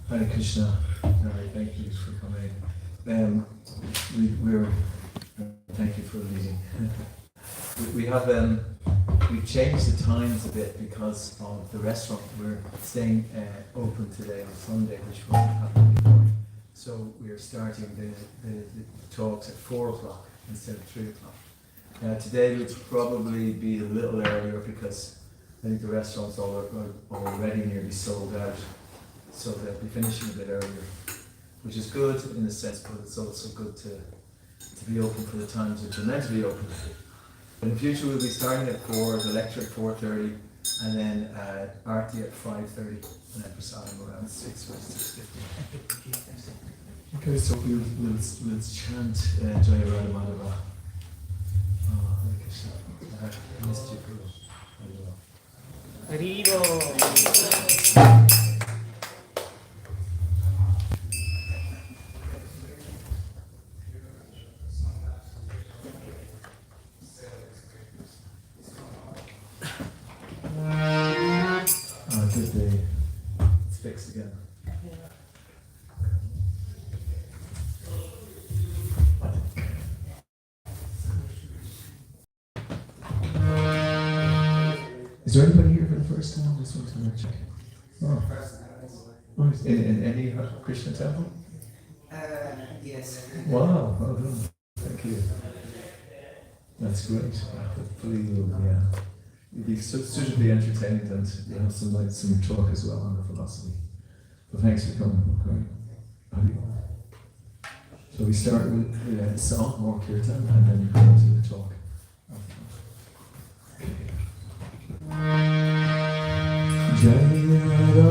Hare Krishna. Thank you for coming. Thank you for leading. We've changed the times a bit because of the restaurant. We're staying open today on Sunday, which wasn't happening before. So we're starting the talks at 4 o'clock instead of 3 o'clock. Today will probably be a little earlier because I think the restaurant's already nearly sold out. So they'll be finishing a bit earlier, which is good in a sense, but it's also good to be open for the times which are meant to be open. But in the future we'll be starting at 4, the lecture at 4:30, and then Aarti at 5:30, and then Prasadam around 6 or 6:50. Okay, so we'll chant Jaya Radha Madhava. Hare Krishna. I missed you, Guru. Haribo. Good day. It's fixed again. Is there anybody here for the first time? Just want to check. Oh. In any Krishna temple? Yes. Wow, well done. Thank you. That's great. Hopefully you'll be suitably entertained and some talk as well on the philosophy. But thanks for coming. Great. So we start with a song or kirtan and then go into the talk. Jaya Radha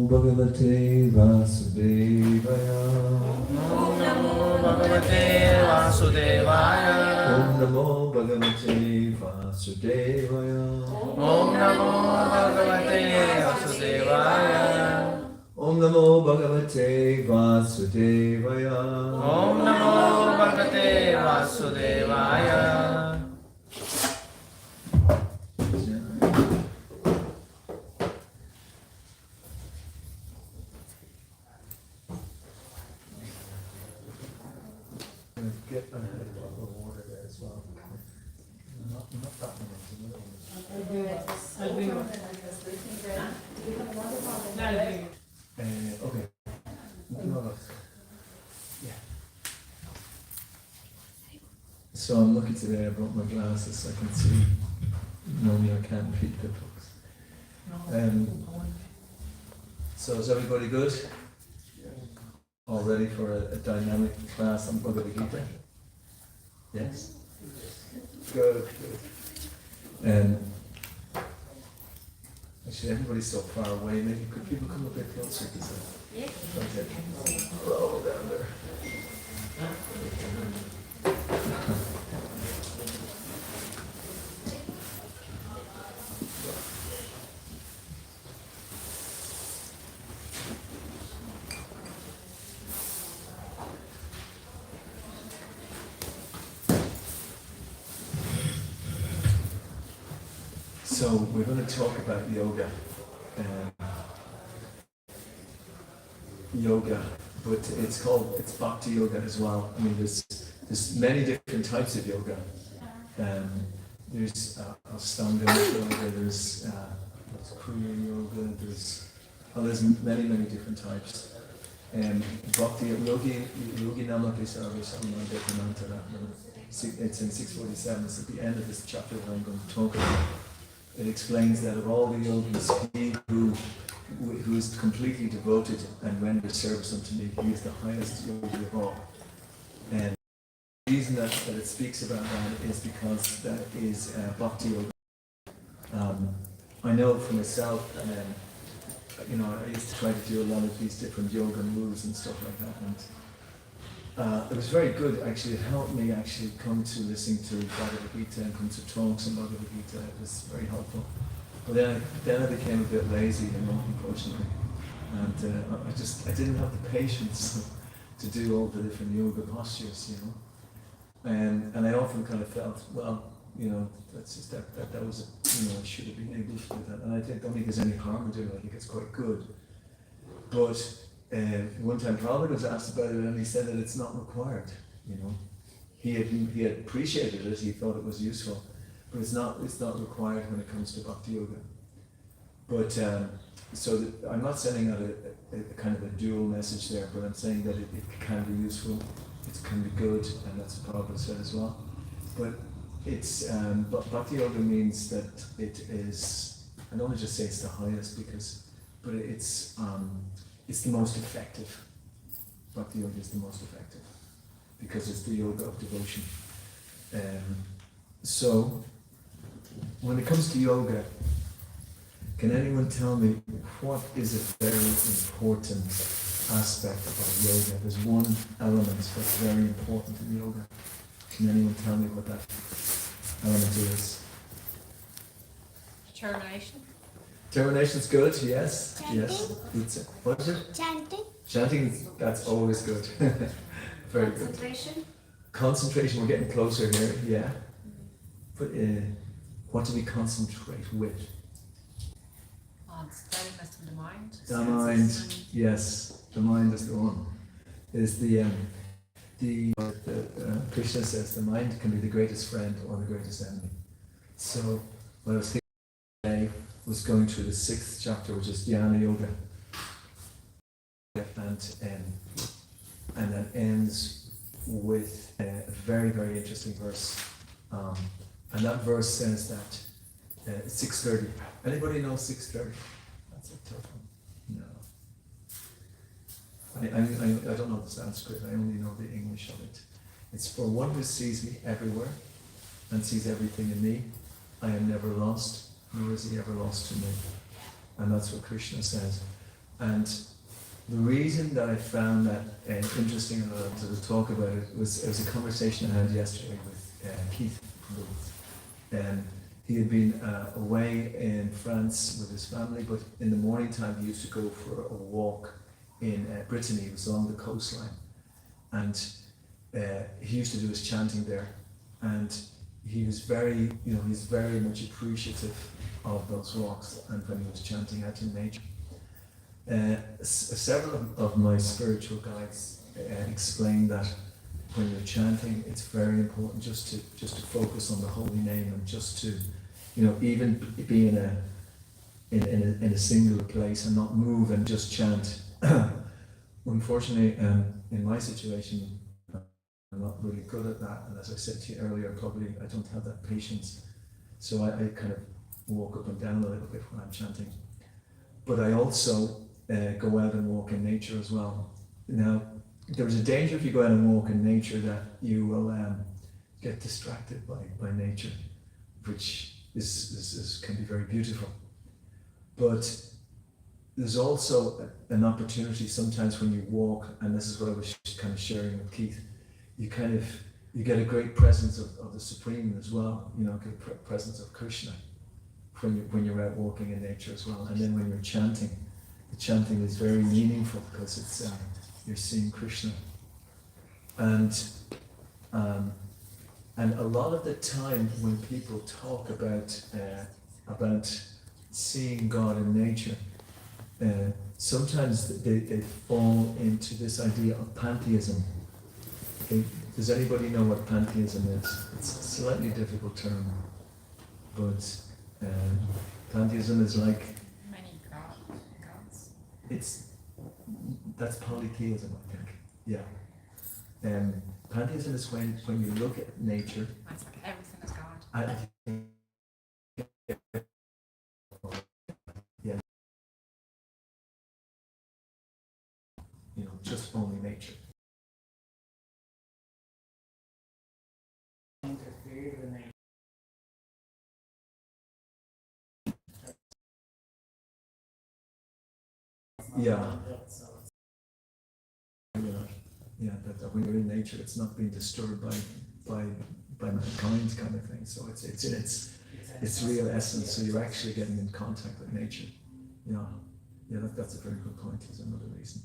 Bhagavate Vasudevaya. Om Namo Bhagavate Vasudevaya. Om Namo Bhagavate Vasudevaya. Om Namo Bhagavate Vasudevaya. Om Namo Bhagavate Vasudevaya. Om Namo Bhagavate Vasudevaya. Get a bottle of water there as well. Not that one, it's a little one. Okay. No. Yeah. So I'm lucky today, I brought my glasses so I can see. Normally I can't read the books. So is everybody good? All ready for a dynamic class on Bhagavad Gita? Yes? Good. Actually, everybody's so far away. Maybe could people come a bit closer? Okay. Roll down there. So we're going to talk about yoga. But it's Bhakti yoga as well. I mean, there's many different types of yoga. There's Ashtanga yoga, there's Kriya yoga, there's many different types. Bhakti yogi namake sarva samana dekanantara. It's in 647. It's at the end of this chapter that I'm going to talk about. It explains that of all the yogis, he who is completely devoted and renders service unto me, he is the highest yogi of all. And the reason that it speaks about that is because that is Bhakti yoga. I know for myself, I used to try to do a lot of these different yoga moves and stuff like that. And it was very good, actually. It helped me actually come to listening to Bhagavad Gita and come to talks on Bhagavad Gita. It was very helpful. But then I became a bit lazy, unfortunately. And I didn't have the patience to do all the different yoga postures, you know. And I often kind of felt, well, you know, that's just that was, you know, I should have been able to do that. And I don't think there's any harm in doing it. I think it's quite good. But one time Prabhupada was asked about it, and he said that it's not required. You know, he had appreciated it. He thought it was useful, but it's not required when it comes to Bhakti Yoga. But so I'm not sending out a kind of a dual message there, but I'm saying that it can be useful, it can be good, and that's what Prabhupada said as well. But it's Bhakti Yoga means that it is. I don't want to just say it's the highest but it's the most effective. Bhakti Yoga is the most effective because it's the yoga of devotion. So when it comes to yoga, can anyone tell me what is a very important aspect of yoga? There's one element that's very important in yoga. Can anyone tell me what that element is? Determination. Determination's good, yes. Chanting. Yes. What is it? Chanting. Chanting, that's always good. Very good. Concentration. Concentration, we're getting closer here, yeah. But what do we concentrate with? Steadiness of the mind. The mind, yes, the mind is the one. Is Krishna says the mind can be the greatest friend or the greatest enemy. So what I was thinking today was going through the 6th chapter, which is Dhyana Yoga, and that ends with a very, very interesting verse. And that verse says that it's 6:30. Anybody know 6:30? That's a tough one. No. I don't know the Sanskrit. I only know the English of it. It's for one who sees me everywhere and sees everything in me. I am never lost, nor is he ever lost to me. And that's what Krishna says. And the reason that I found that interesting to talk about it was a conversation I had yesterday with Keith. He had been away in France with his family, but in the morning time he used to go for a walk in Brittany. It was along the coastline, and he used to do his chanting there. And he was he's very much appreciative of those walks and when he was chanting out in nature. Several of my spiritual guides explained that when you're chanting, it's very important just to focus on the holy name and just to, even be in a single place and not move and just chant. Unfortunately, in my situation, I'm not really good at that, and as I said to you earlier, probably I don't have that patience. So I kind of walk up and down a little bit when I'm chanting. But I also go out and walk in nature as well. Now, there's a danger if you go out and walk in nature that you will get distracted by nature, which can be very beautiful. But there's also an opportunity sometimes when you walk, and this is what I was kind of sharing with Keith, you get a great presence of the Supreme as well, get presence of Krishna when you're out walking in nature as well. And then when you're chanting, the chanting is very meaningful because it's you're seeing Krishna. And a lot of the time when people talk about seeing God in nature, sometimes they fall into this idea of pantheism. Okay? Does anybody know what pantheism is? It's a slightly difficult term, but pantheism is like Many gods. That's polytheism, I think. Yeah. Pantheism is when you look at nature. It's like everything is God. Yeah. Just only nature. Yeah. That when you're in nature, it's not being disturbed by mankind, kind of thing. So it's in its real essence. So you're actually getting in contact with nature. Yeah. Yeah, that's a very good point. Is another reason.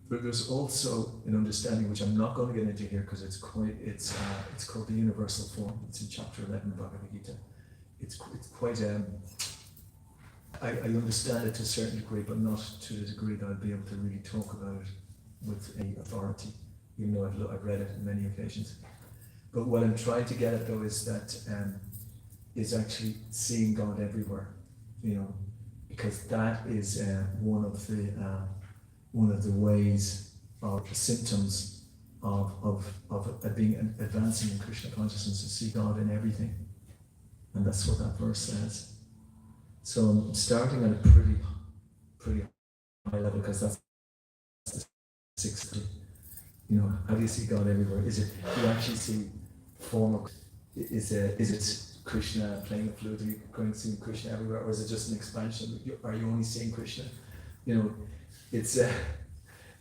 But there's also an understanding which I'm not going to get into here because it's called the universal form. It's in chapter 11 of Bhagavad Gita. It's quite I understand it to a certain degree, but not to the degree that I'd be able to really talk about it with any authority, even though I've read it on many occasions. But what I'm trying to get at though is that is actually seeing God everywhere, because that is one of the ways of the symptoms of being advancing in Krishna consciousness, to see God in everything, and that's what that verse says. So I'm starting at a pretty high level because that's the sixth. How do you see God everywhere? Do you actually see form of? Is it Krishna playing the flute? Are you going to see Krishna everywhere, or is it just an expansion? Are you only seeing Krishna? It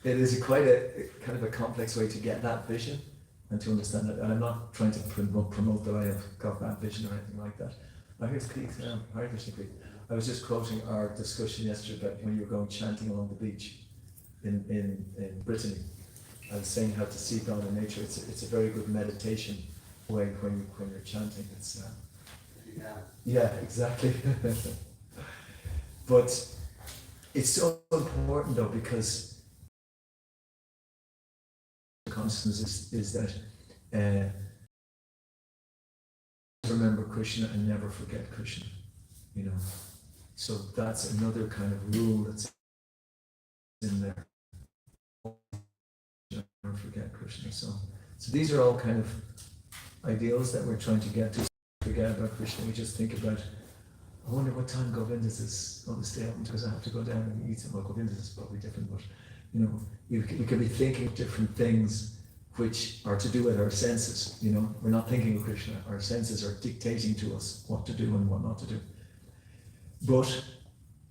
is quite a kind of a complex way to get that vision and to understand it. And I'm not trying to promote that I have got that vision or anything like that. Here's Keith. Hare Krishna, Keith. I was just quoting our discussion yesterday about when you were going chanting along the beach in Brittany. I was saying how to see God in nature. It's a very good meditation way when you're chanting. Yeah, exactly. But it's so important though, because consciousness is that remember Krishna and never forget Krishna. So that's another kind of rule that's in there. Never forget Krishna. So these are all kind of ideals that we're trying to get to. Forget about Krishna. We just think about, I wonder what time Govindas is going to stay up because I have to go down and eat some. Well, Govindas is probably different, but we can be thinking of different things which are to do with our senses. We're not thinking of Krishna. Our senses are dictating to us what to do and what not to do. But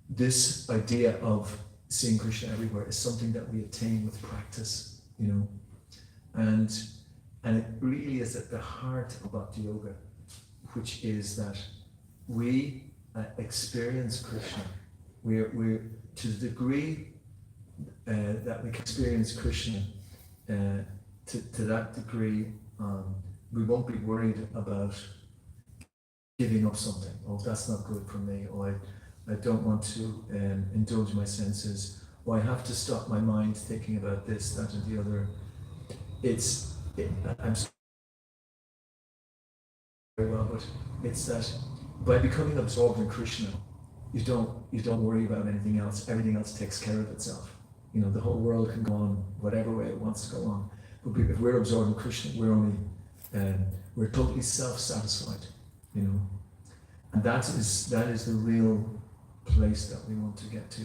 this idea of seeing Krishna everywhere is something that we attain with practice, and it really is at the heart of Bhakti Yoga, which is that we experience Krishna. We're to the degree that we can experience Krishna, to that degree, we won't be worried about giving up something. Oh, that's not good for me. Or I don't want to indulge my senses. Or I have to stop my mind thinking about this, that, and the other. I'm very well, but it's that by becoming absorbed in Krishna, you don't worry about anything else. Everything else takes care of itself. The whole world can go on whatever way it wants to go on. But if we're absorbed in Krishna, we're totally self-satisfied, and that is the real place that we want to get to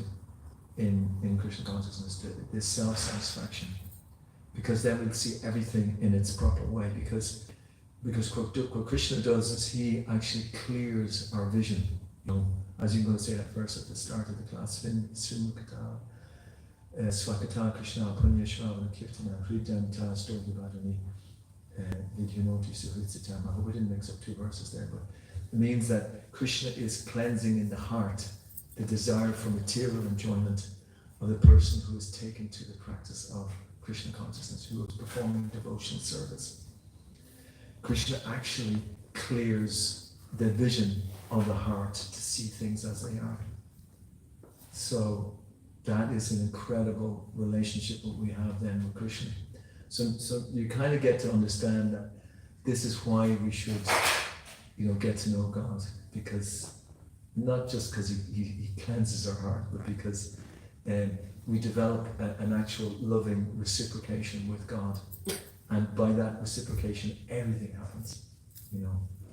in Krishna consciousness, this self-satisfaction, because then we'll see everything in its proper way. Because what Krishna does is he actually clears our vision. As you're going to say that verse at the start of the class, Srimukata. Swakata Krishna Punya Shravana Kirtana Hridanta Stogivadani Vidyunoti Suhritsitam. I hope we didn't mix up two verses there, but it means that Krishna is cleansing in the heart the desire for material enjoyment of the person who is taken to the practice of Krishna consciousness, who is performing devotional service. Krishna actually clears the vision of the heart to see things as they are. So that is an incredible relationship that we have then with Krishna. So you kind of get to understand that this is why we should, get to know God, because not just because he cleanses our heart, but because we develop an actual loving reciprocation with God, and by that reciprocation, everything happens.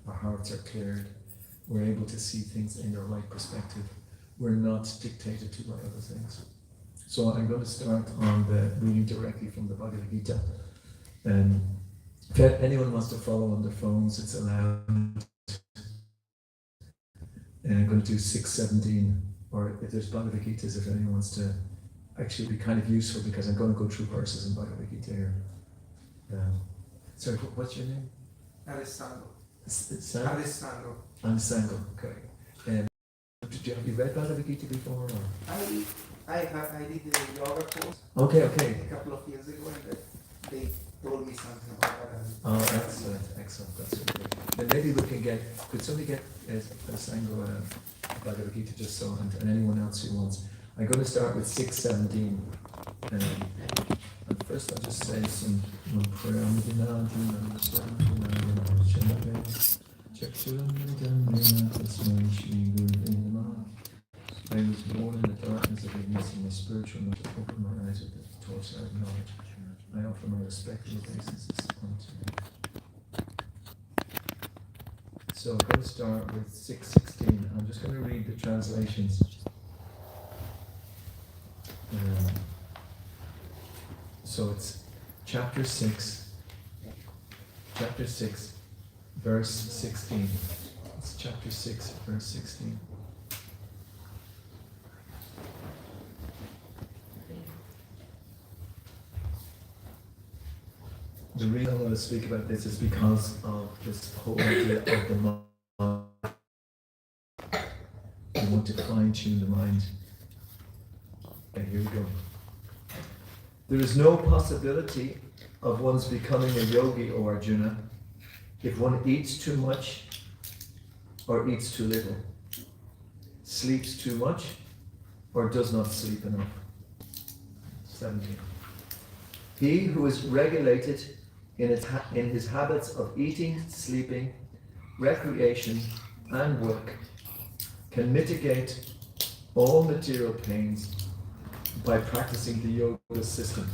Our hearts are cleared. We're able to see things in their right perspective. We're not dictated to by other things. So I'm going to start on the reading directly from the Bhagavad Gita. If anyone wants to follow on their phones, it's allowed. And I'm going to do 6:17, or if there's Bhagavad Gitas, if anyone wants to, actually be kind of useful, because I'm going to go through verses in Bhagavad Gita here. Sorry, what's your name? Alessandro. Alessandro. Okay. Do you have you read Bhagavad Gita before? Or? I did the yoga course Okay. a couple of years ago, and they told me something about that. Oh, excellent. That's really good. Then maybe we can could somebody get a Sangha Bhagavad Gita just so, and anyone else who wants. I'm going to start with 6:17. And first I'll just say one prayer. I was born in the darkness of ignorance, and my spiritual knowledge opened my eyes with the torchlight of knowledge. I offer my respectful obeisances unto you. So I'm going to start with 6:16. I'm just going to read the translations. So it's chapter 6, verse 16. It's chapter 6, verse 16. The reason I want to speak about this is because of this whole idea of the mind. We want to fine-tune the mind. And here we go. There is no possibility of one's becoming a yogi, O Arjuna, if one eats too much or eats too little, sleeps too much or does not sleep enough. 17. He who is regulated in his habits of eating, sleeping, recreation, and work can mitigate all material pains by practicing the yoga system.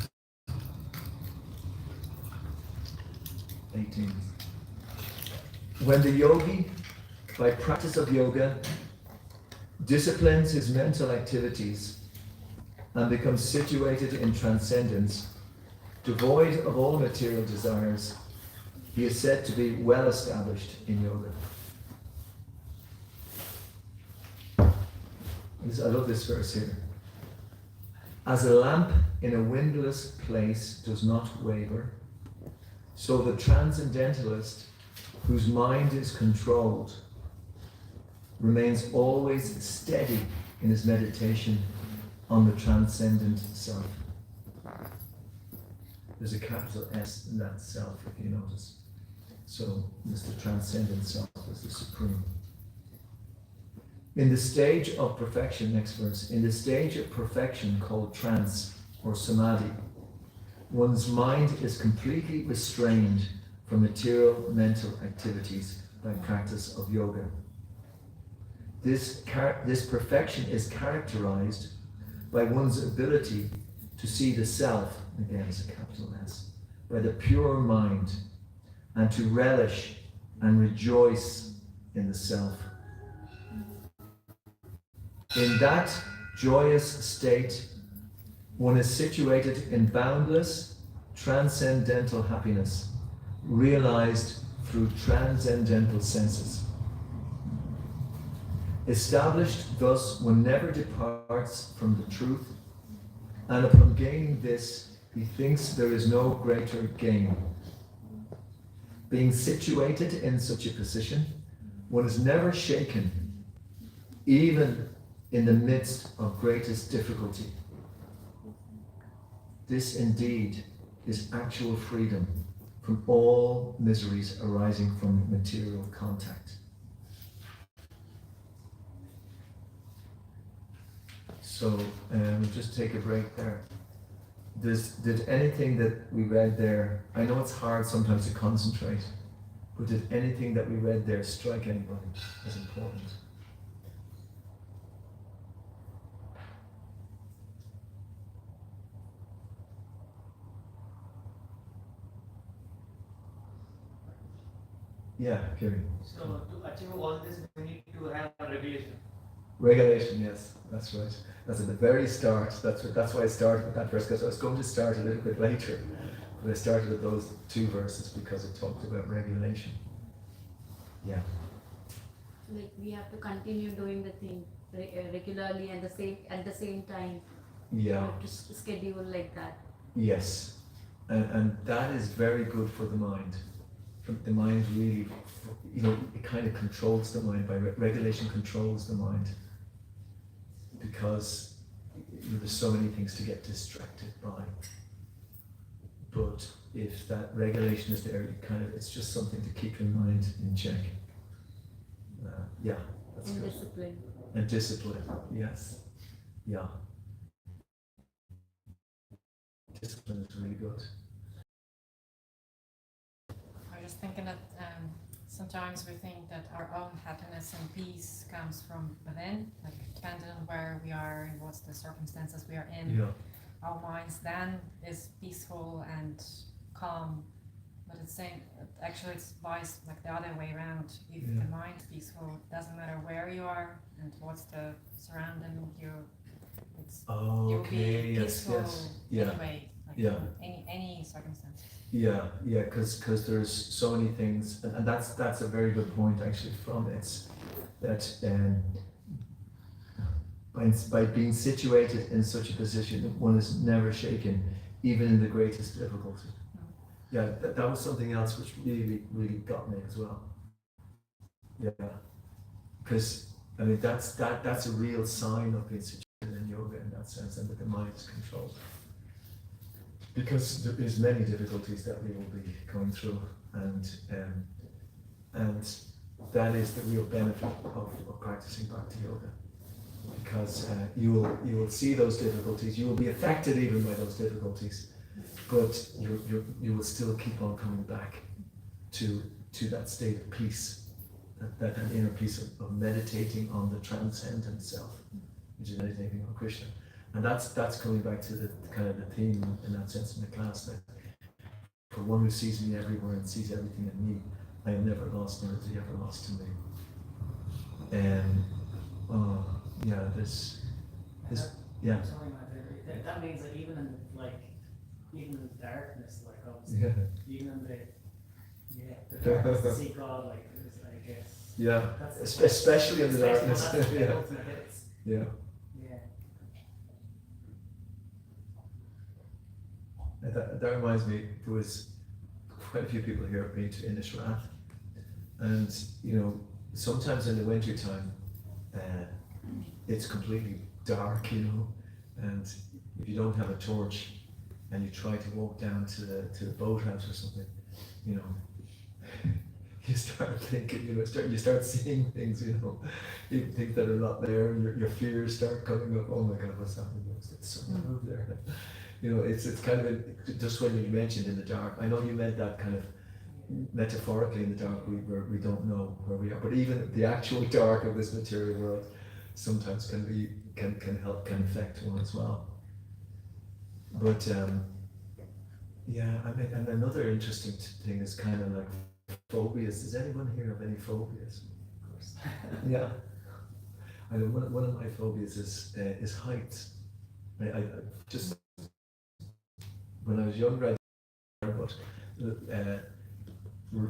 18. When the yogi, by practice of yoga, disciplines his mental activities and becomes situated in transcendence, devoid of all material desires, he is said to be well established in yoga. I love this verse here. As a lamp in a windless place does not waver, so the transcendentalist, whose mind is controlled, remains always steady in his meditation on the transcendent self. There's a capital S in that self, if you notice. So, Mr. Transcendent Self is the supreme. In the stage of perfection, next verse, in the stage of perfection called trance or samadhi, one's mind is completely restrained from material mental activities by practice of yoga. This perfection is characterized by one's ability to see the self, again as a capital S, by the pure mind, and to relish and rejoice in the self. In that joyous state, one is situated in boundless, transcendental happiness, realized through transcendental senses. Established thus, one never departs from the truth, and upon gaining this, he thinks there is no greater gain. Being situated in such a position, one is never shaken, even in the midst of greatest difficulty. This indeed is actual freedom from all miseries arising from material contact. So we'll just take a break there. Did anything that we read there, I know it's hard sometimes to concentrate, but did anything that we read there strike anybody as important? Yeah, Kerry. So to achieve all this, we need to have a regulation. Regulation, yes, that's right. That's at the very start. That's why I started with that verse, because I was going to start a little bit later. But I started with those two verses because it talked about regulation. Yeah. Like we have to continue doing the thing regularly and at the same time. Yeah. We have to schedule like that. Yes. And that is very good for the mind. The mind really, it kind of controls the mind. By regulation controls the mind. because there's so many things to get distracted by. But if that regulation is there, it's just something to keep your mind in check. Yeah, that's And good. discipline. And discipline, yes. Yeah. Discipline is really good. I was just thinking that sometimes we think that our own happiness and peace comes from within, like depending on where we are and what's the circumstances we are in. Yeah. Our minds then is peaceful and calm, but it's saying actually it's vice like the other way around. If Yeah. the mind is peaceful, it doesn't matter where you are and what's the surrounding you. It's you'll Okay, be yes, peaceful yes. Yeah. anyway, like Yeah. in any circumstance. Yeah, because there's so many things, and that's a very good point actually from it, that by being situated in such a position, one is never shaken, even in the greatest difficulty. Yeah, that was something else which really, really got me as well. Yeah, because I mean that's a real sign of being situated in yoga in that sense, and that the mind is controlled. Because there's many difficulties that we will be going through, and that is the real benefit of practicing Bhakti Yoga. Because you will see those difficulties, you will be affected even by those difficulties, but you will still keep on coming back to that state of peace, that inner peace of meditating on the transcendent self, which is meditating on Krishna. And that's coming back to the kind of the theme in that sense in the class, that for one who sees me everywhere and sees everything in me, I am never lost, nor is he ever lost to me. And yeah, this yeah. Sorry, Matt, that means that even in darkness, like obviously, Yeah. even in the darkness to see God, like I guess. Yeah. That's Especially in the darkness. That's the Yeah. ultimate hits. Yeah. Yeah. And that reminds me, there was quite a few people here have been to Inishrath, and sometimes in the winter time, it's completely dark, and if you don't have a torch and you try to walk down to the boathouse or something, you start thinking, you start seeing things, even things that are not there, and your fears start coming up. Oh my God, what's happening? It's someone moved there. It's kind of just when you mentioned in the dark. I know you meant that kind of metaphorically in the dark, where we don't know where we are, but even the actual dark of this material world sometimes can affect one as well. But yeah, I mean, and another interesting thing is kind of like phobias. Does anyone here have any phobias? Of course. Yeah, I know one of my phobias is heights. I just when I was younger, but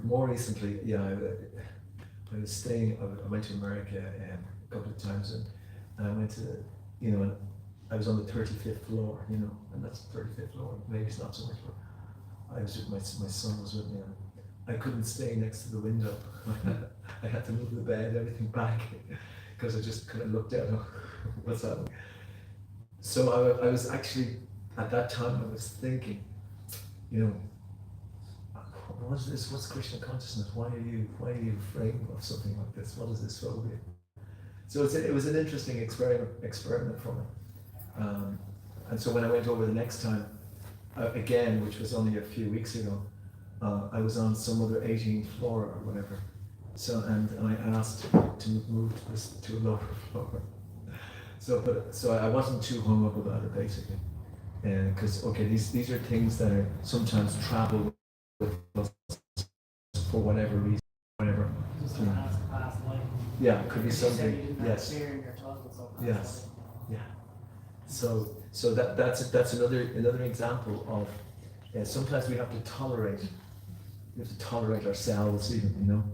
more recently, yeah, I was staying. I went to America a couple of times, and I went to, and I was on the 35th floor, and that's the 35th floor. Maybe it's not so much, but I was with my son was with me, and I couldn't stay next to the window. I had to move the bed, everything back, because I just kind of looked out. What's happening? So I was actually at that time I was thinking, what is this? What's Krishna consciousness? Why are you afraid of something like this? What is this phobia? So it was an interesting experiment for me. And so when I went over the next time, again, which was only a few weeks ago, I was on some other 18th floor or whatever. So and I asked to move this to a lower floor. So I wasn't too hung up about it basically, because these are things that are sometimes travel with us for whatever reason, whatever. Just an past life. Yeah, it could be You said something. you didn't have Yes. fear in your childhood, so past Yes. life. Yeah. So that's another example of sometimes we have to tolerate. We have to tolerate ourselves even,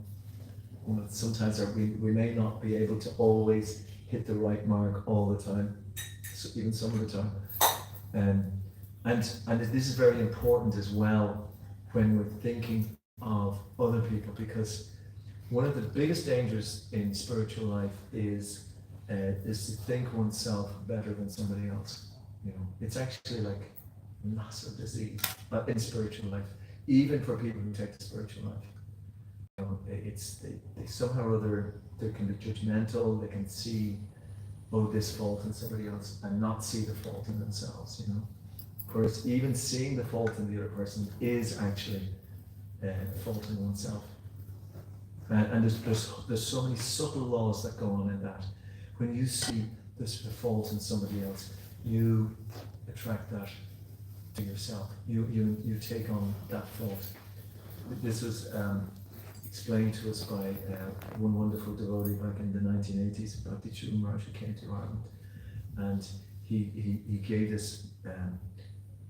sometimes we may not be able to always hit the right mark all the time, so even some of the time. And this is very important as well when we're thinking of other people, because one of the biggest dangers in spiritual life is is to think oneself better than somebody else. You know, it's actually like a massive disease in spiritual life, even for people who take the spiritual life. You know, they somehow or other they can be judgmental. They can see this fault in somebody else and not see the fault in themselves. You know, whereas even seeing the fault in the other person is actually fault in oneself. And there's so many subtle laws that go on in that. When you see the fault in somebody else, you attract that to yourself. You take on that fault. This was explained to us by one wonderful devotee back in the 1980s, Bhakti who came to Ireland, and he gave this.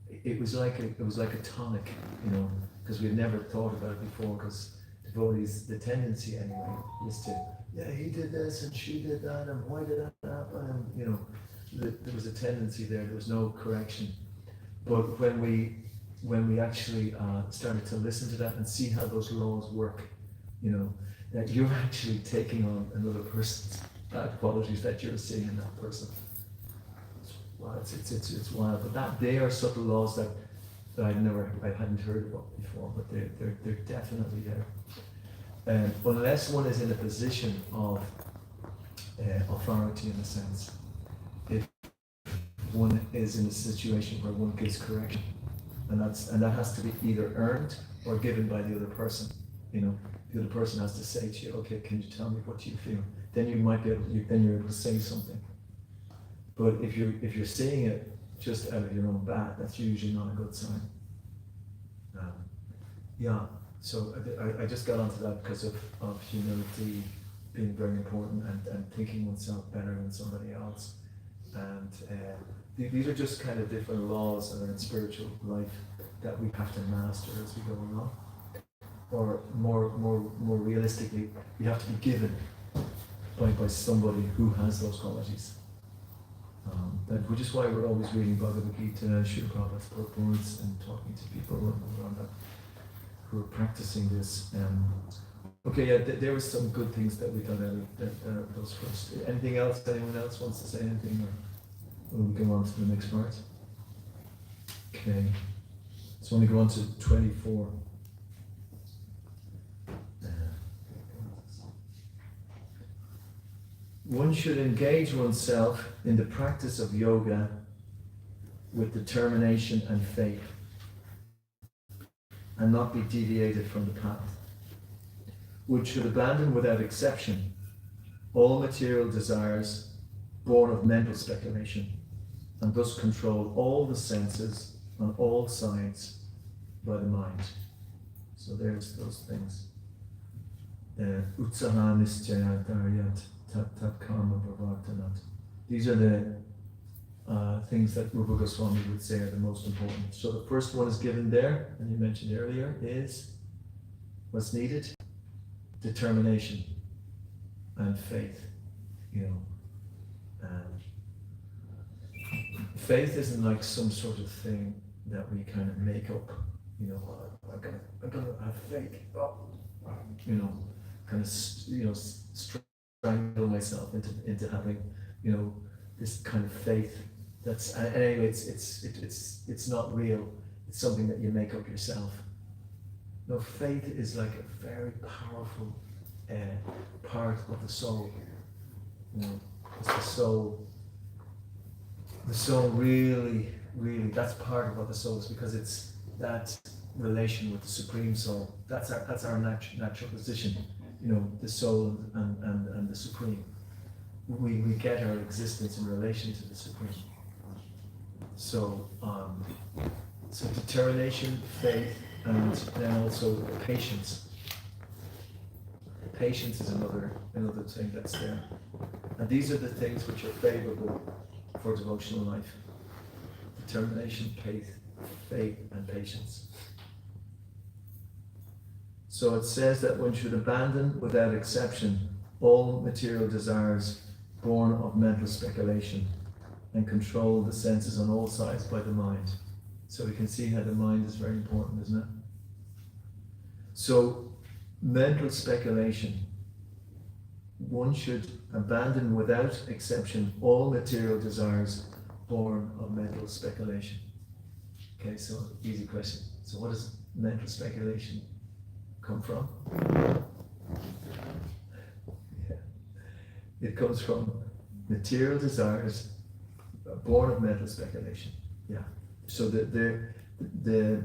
It was like a tonic, you know, because we'd never thought about it before. Because devotees, the tendency anyway, is to, yeah, he did this and she did that, and why did that happen? And you know, there was a tendency there. There was no correction. But when we actually started to listen to that and see how those laws work, you know, that you're actually taking on another person's bad qualities that you're seeing in that person. Wow, it's wild. But that they are subtle laws that I hadn't heard about before, but they're definitely there. Unless one is in a position of authority in a sense, if one is in a situation where one gives correction, and that has to be either earned or given by the other person. You know, the other person has to say to you, okay, can you tell me what you feel? Then you might be able to say something. But if you're saying it just out of your own bat, that's usually not a good sign. So I just got onto that because of humility being very important and thinking oneself better than somebody else. And these are just kind of different laws that are in spiritual life that we have to master as we go along. Or more realistically, we have to be given by somebody who has those qualities. Which is why we're always reading Bhagavad Gita, Srila Prabhupada's purports, and talking to people who are practicing this. There were some good things that we got out of those first. Anything else? Anyone else wants to say anything? Or will we go on to the next part? Okay. So when we go on to 24. One should engage oneself in the practice of yoga with determination and faith, and not be deviated from the path. One should abandon without exception all material desires born of mental speculation, and thus control all the senses on all sides by the mind. So there's those things. Utsaha nischaya daryat tat karma pravartanat. These are the things that Rupa Goswami would say are the most important. So the first one is given there, and you mentioned earlier, is what's needed? Determination and faith. You know, faith isn't like some sort of thing that we kind of make up. You know, I'm gonna have faith. You know, kind of strangle myself into having, you know, this kind of faith. That's anyway. It's not real. It's something that you make up yourself. No, faith is like a very powerful part of the soul. You know, it's the soul really, that's part of what the soul is, because it's that relation with the Supreme Soul. That's our natural position. You know, the soul and the Supreme. We get our existence in relation to the Supreme. So determination, faith, and then also patience. Patience is another thing that's there. And these are the things which are favorable for devotional life. Determination, faith, and patience. So it says that one should abandon without exception all material desires born of mental speculation and control the senses on all sides by the mind. So we can see how the mind is very important, isn't it? So mental speculation, one should abandon without exception all material desires born of mental speculation. Okay, so easy question. So what does mental speculation come from? Yeah. It comes from material desires born of mental speculation. Yeah. So the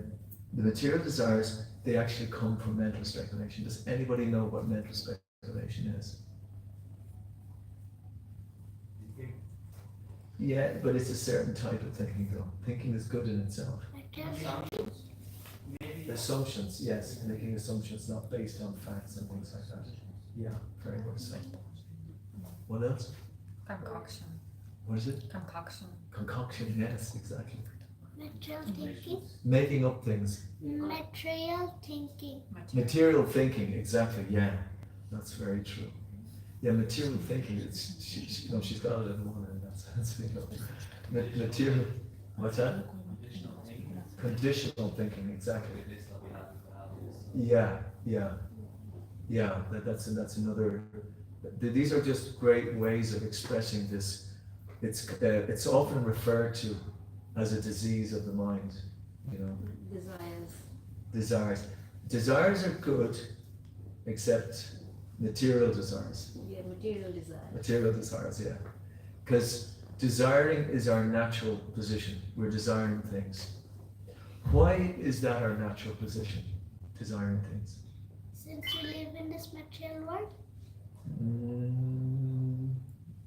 material desires, they actually come from mental speculation. Does anybody know what mental speculation is? Yeah, but it's a certain type of thinking though. Thinking is good in itself. Assumptions, yes, making assumptions not based on facts and things like that. Yeah, very much so. What else? Concoction. What is it? Concoction. Concoction, yes, exactly. Material thinking. Making up things. Material thinking. Material thinking, exactly, yeah. That's very true. Yeah, material thinking, she's got it in one, and that's material, what's that? Conditional thinking, exactly. Yeah, that's another. These are just great ways of expressing this. It's often referred to as a disease of the mind. You know. Desires are good, except material desires. Yeah, material desire. Material desires, yeah. Because desiring is our natural position. We're desiring things. Why is that our natural position? Desiring things. Since we live in this material world.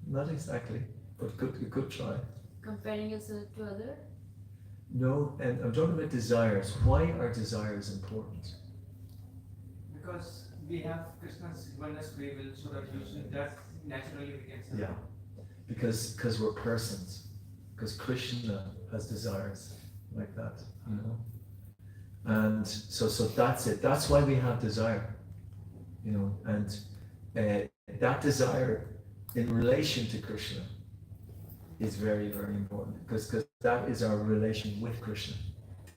Not exactly, but you could try. Comparing yourself to other? No, and I'm talking about desires. Why are desires important? Because we have Krishna's oneness free will, so that using that naturally we can survive. Yeah, because we're persons. Because Krishna has desires like that, you know. And so that's it. That's why we have desire, you know. And that desire in relation to Krishna is very, very important, because that is our relation with Krishna.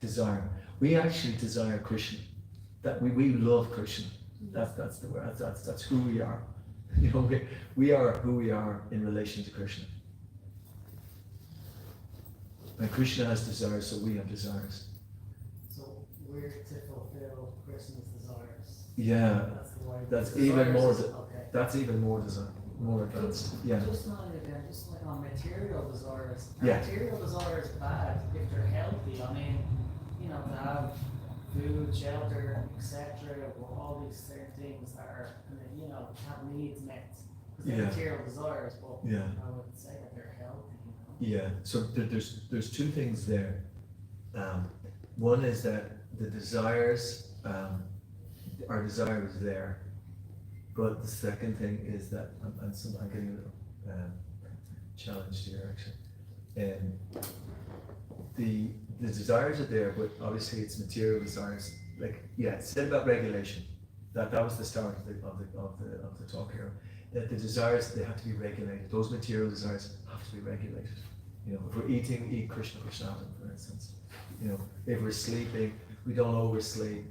Desire. We actually desire Krishna. That we love Krishna. That's the word. That's who we are. You know, we are who we are in relation to Krishna. And Krishna has desires, so we have desires. So we're to fulfill Krishna's desires. Yeah, That's the way. that's even more. Okay. That's even more desire, more advanced. Yeah. Just not again, just like on material desires. Yeah. Material desires bad if they're healthy. I mean, you know, to have food, shelter, etc. All these certain things that are, you know, have needs met. Because they're Yeah. material desires, but Yeah. I would say that they're healthy. You know? Yeah. So there's two things there. One is that the desires, our desire is there, but the second thing is that I'm getting a little challenged here actually. The desires are there, but obviously it's material desires. Like, yeah, it's said about regulation. That was the start of the talk here. That the desires, they have to be regulated. Those material desires have to be regulated. You know, if we're eating, eat Krishna Prasadam, for instance. You know, if we're sleeping, we don't oversleep.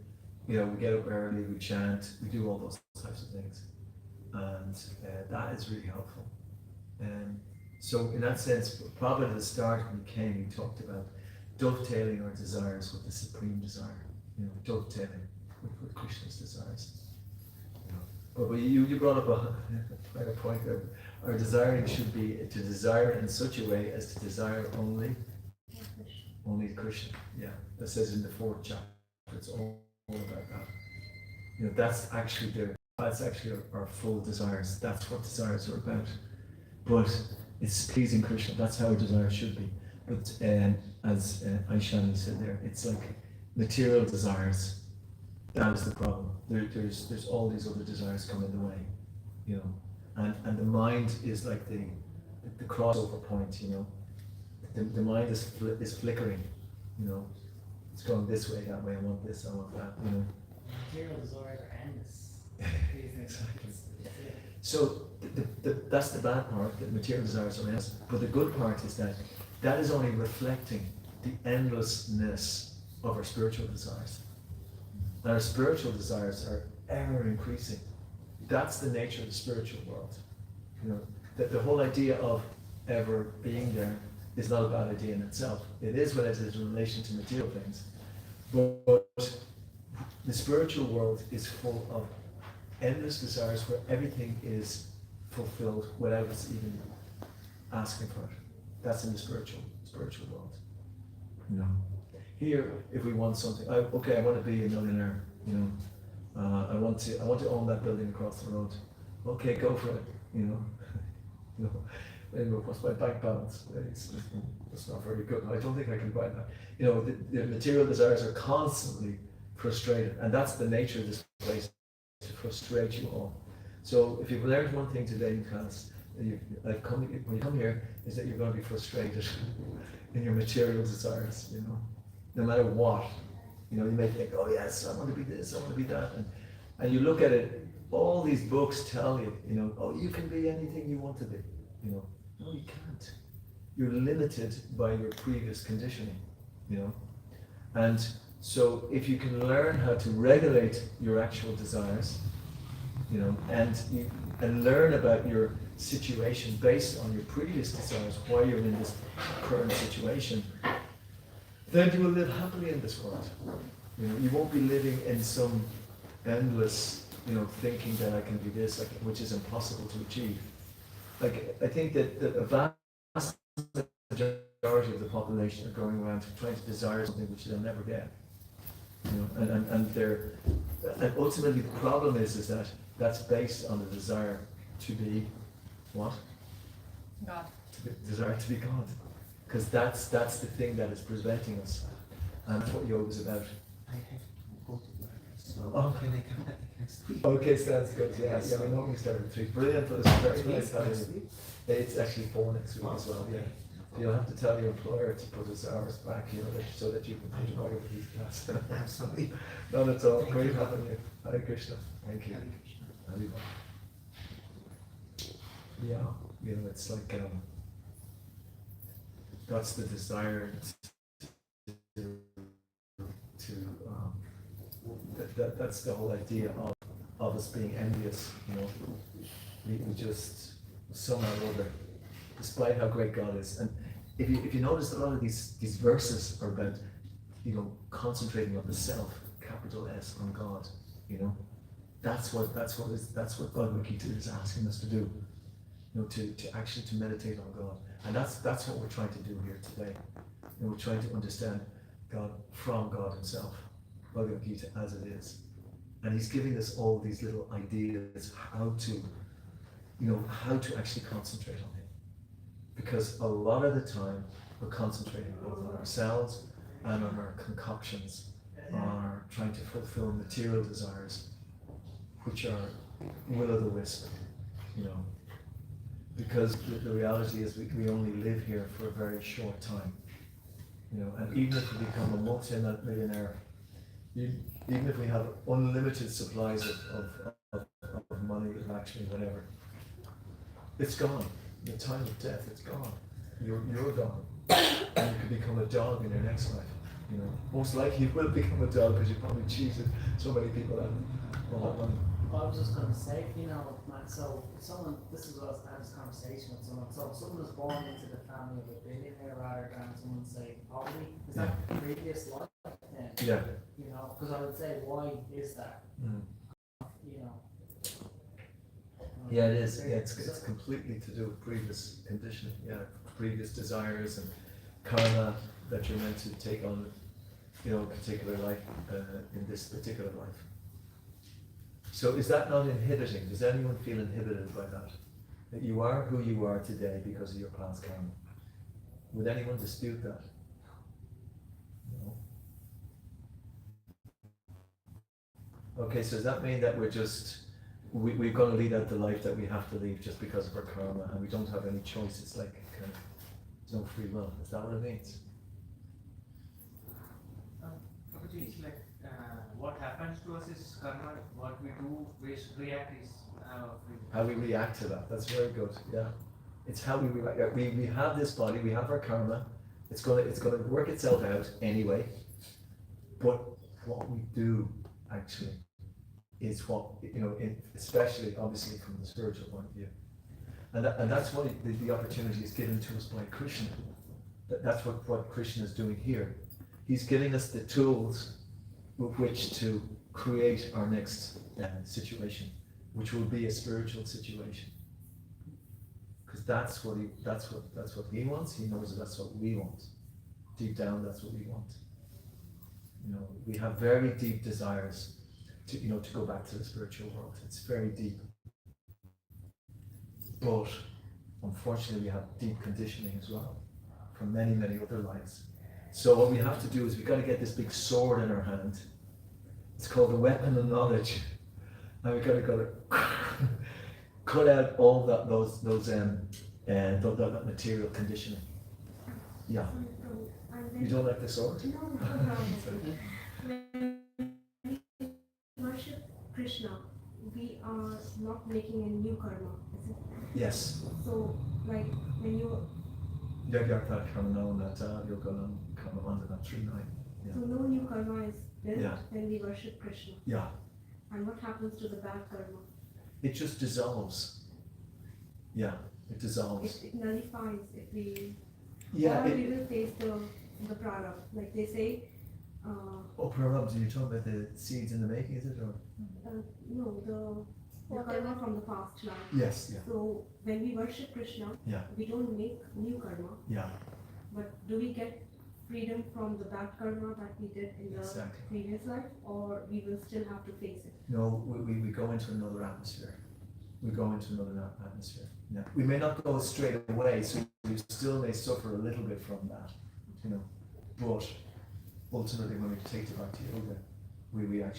You know, we get up early, we chant, we do all those types of things, and that is really helpful. So in that sense, probably at the start when we came, we talked about dovetailing our desires with the supreme desire. You know, dovetailing with Krishna's desires. You know, but you brought up a point there. Our desiring should be to desire in such a way as to desire only Krishna. Yeah, that says in the 4th chapter. It's all about that. You know, that's actually our full desires. That's what desires are about. But it's pleasing Krishna. That's how our desire should be. But as Aishani said there, it's like material desires. That is the problem. There's all these other desires come in the way, you know, and the mind is like the crossover point, you know. The mind is flickering, you know. It's going this way, that way. I want this, I want that, you know. Material desires are endless. Exactly. So that's the bad part, that material desires are endless. But the good part is that is only reflecting the endlessness of our spiritual desires. And our spiritual desires are ever increasing. That's the nature of the spiritual world. You know, that the whole idea of ever being there is not a bad idea in itself. It is when it is in relation to material things. But the spiritual world is full of endless desires where everything is fulfilled without us even asking for it. That's in the spiritual world. You know. Here, if we want something, I want to be a millionaire. You know, I want to own that building across the road. Okay, go for it. You know, you know. Anyway, what's my bank balance? It's not very good. I don't think I can buy that. You know, the material desires are constantly frustrated, and that's the nature of this place, to frustrate you all. So if you've learned one thing today in class, when you come here, is that you're going to be frustrated in your material desires, you know, no matter what. You know, you may think, oh yes, I want to be this, I want to be that, and you look at it, all these books tell you, you know, oh, you can be anything you want to be, you know. No, you can't. You're limited by your previous conditioning, you know. And so if you can learn how to regulate your actual desires, you know, and learn about your situation based on your previous desires, why you're in this current situation, then you will live happily in this world. You know, you won't be living in some endless, you know, thinking that I can be this, which is impossible to achieve. Like, I think that a vast majority of the population are going around trying to desire something which they'll never get. You know, and ultimately the problem is that that's based on the desire to be what? God. Desire to be God. Because that's the thing that is preventing us. And that's what yoga is about. I have to go to work. So Oh. can I come back next week? Okay, so that's good. Yeah, we normally start at 3. Brilliant for this. That's what I tell you. It's actually 4 next week as well, yeah. You'll have to tell your employer to put his hours back, you know, so that you can enjoy with these classes. I'm sorry. Not at all. Thank Great you. having you. Hare Krishna. Thank you. Hare Krishna. Hare. Yeah, you know, it's like that's the desire that's the whole idea of us being envious, you know. We just somehow or other, despite how great God is. And if you notice, a lot of these verses are about, you know, concentrating on the self, capital S, on God, you know. That's what Bhagavad Gita is asking us to do. You know, to actually to meditate on God. And that's what we're trying to do here today. And we're trying to understand God from God himself, Bhagavad Gita as it is. And he's giving us all these little ideas how to actually concentrate on him. Because a lot of the time we're concentrating both on ourselves and on our concoctions, on trying to fulfill material desires, which are will-o'-the-wisp, you know. Because the reality is we only live here for a very short time, you know, and even if we become a multi-millionaire, even if we have unlimited supplies of money, of actually whatever, it's gone. The time of death, it's gone. You're gone. And you could become a dog in your next life, you know. Most likely you will become a dog because you probably cheated so many people out of all that money. I was just going to say, you know, man, so if someone, this is what I was having this conversation with someone, so if someone was born into the family of a billionaire rather than someone say poverty, is that previous life then? Yeah. You know, because I would say, why is that? Mm. You know? Yeah, it is. Yeah, it's completely to do with previous conditioning, yeah, previous desires and karma that you're meant to take on, you know, a particular life, in this particular life. So is that not inhibiting? Does anyone feel inhibited by that? That you are who you are today because of your past karma? Would anyone dispute that? No. Okay, so does that mean that we're going to lead out the life that we have to lead just because of our karma and we don't have any choice? It's like kind of, there's no free will. Is that what it means? It's like what happens to us is karma. What we do, we react is how we react to that. That's very good. Yeah, it's how we react. We have this body. We have our karma. It's gonna work itself out anyway. But what we do actually is what, especially obviously from the spiritual point of view. And that's what the opportunity is given to us by Krishna. That's what Krishna is doing here. He's giving us the tools with which to create our next situation, which will be a spiritual situation. Because that's what he wants. He knows that's what we want. Deep down, that's what we want. We have very deep desires to go back to the spiritual world. It's very deep. But unfortunately, we have deep conditioning as well from many, many other lives. So what we have to do is we've got to get this big sword in our hand. It's called the weapon of knowledge, and we've got to cut out all that material conditioning. Yeah. You don't like the sword? No. When we worship Krishna, we are not making a new karma, is it? Yes. So, like when you. So no new karma is built Yeah. when we worship Krishna. Yeah. And what happens to the bad karma? It just dissolves. Yeah, it dissolves. It nullifies if we. Yeah. Or we will face the prarabdha. Like they say. Prarabdha, you're talking about the seeds in the making, is it? Or? No, the karma from the past life. Yes, yeah. So when we worship Krishna, Yeah. we don't make new karma. Yeah. But do we get freedom from the bad karma that we did in the Exactly. previous life, or we will still have to face it? No, we go into another atmosphere. We go into another atmosphere. Yeah. We may not go straight away, so we still may suffer a little bit from that, But ultimately, when we take the Bhakti Yoga, we're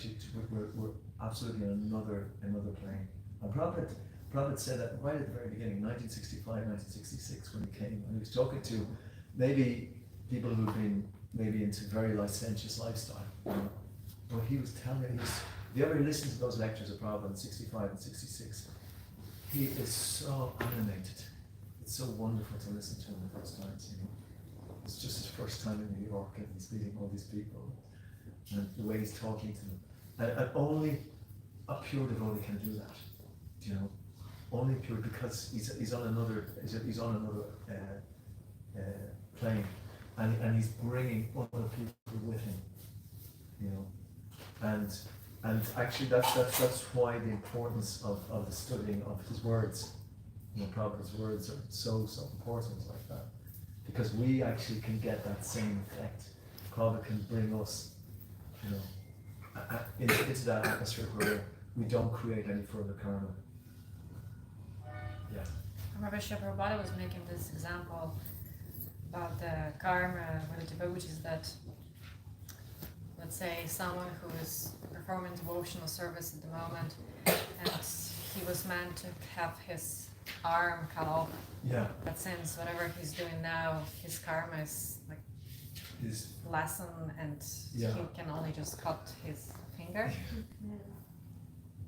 absolutely on another plane. And Prabhupada said that right at the very beginning, 1965, 1966, when he came, and he was talking to maybe people who've been maybe into very licentious lifestyle. But he was telling me, if you ever listen to those lectures of Prabhupada in 65 and 66, he is so animated. It's so wonderful to listen to him at those times, It's just his first time in New York and he's meeting all these people and the way he's talking to them. And only a pure devotee can do that, Only pure, because he's on another plane, and he's bringing other people with him, and actually that's why the importance of the studying of his words, Prabhupada's words are so important like that, because we actually can get that same effect. Prabhupada can bring us, into that atmosphere where we don't create any further karma. Yeah. I remember Srila Prabhupada was making this example about the karma with the devotees, that, let's say, someone who is performing devotional service at the moment, and he was meant to have his arm cut off. Yeah. But since whatever he's doing now, his karma is like lessened, and Yeah. he can only just cut his finger.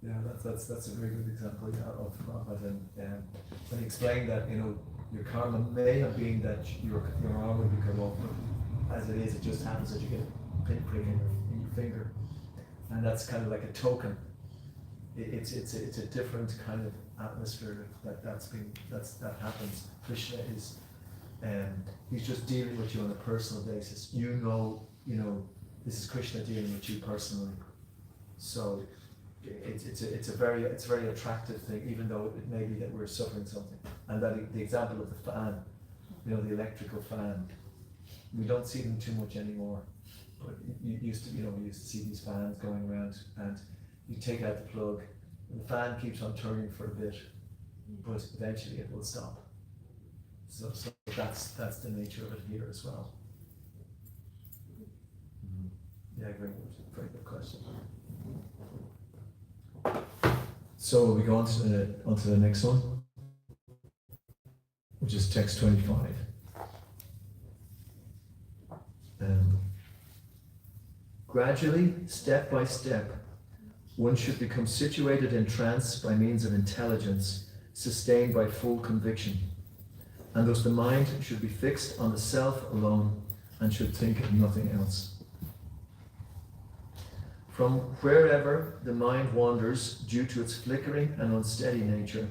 Yeah, that's a very good example of Prabhupada, and when he explained that, your karma may have been that your arm would be cut off, but as it is, it just happens that you get a pinprick in your finger, and that's kind of like a token. It's a different kind of atmosphere that happens. Krishna is, he's just dealing with you on a personal basis. This is Krishna dealing with you personally. So it's a very attractive thing, even though it may be that we're suffering something. And that the example of the fan, the electrical fan, we don't see them too much anymore. But you used to see these fans going around, and you take out the plug, and the fan keeps on turning for a bit, but eventually it will stop. So that's the nature of it here as well. Yeah, very good question. So we go on to the next one, which is text 25. Gradually, step by step, one should become situated in trance by means of intelligence, sustained by full conviction. And thus the mind should be fixed on the self alone and should think of nothing else. From wherever the mind wanders due to its flickering and unsteady nature,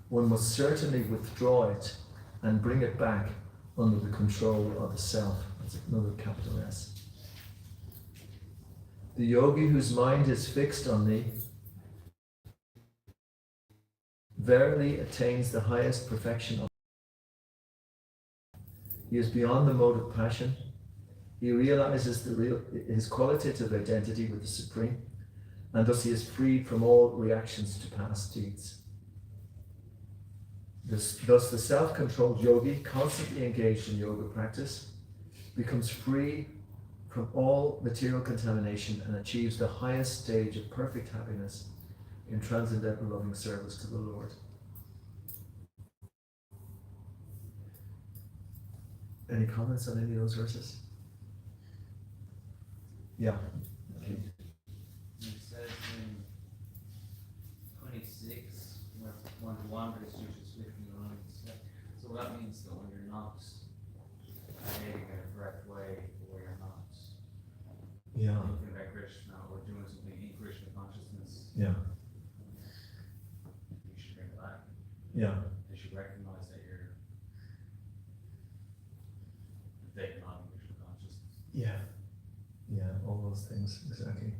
one must certainly withdraw it and bring it back under the control of the self. That's another capital S. The yogi whose mind is fixed on me verily attains the highest perfection of. He is beyond the mode of passion. He realizes his qualitative identity with the Supreme, and thus he is freed from all reactions to past deeds. Thus the self-controlled yogi, constantly engaged in yoga practice, becomes free from all material contamination and achieves the highest stage of perfect happiness in transcendental loving service to the Lord. Any comments on any of those verses? Yeah. Okay. It says in 26, when one wanders due to swiftly running step. So that means that when you're not behaving in a correct way, or you're not looking at Krishna or doing something in Krishna consciousness, Yeah. you should bring it back. Yeah. You should recognize that you're taking on Krishna consciousness. Yeah. Yeah, all those things, exactly.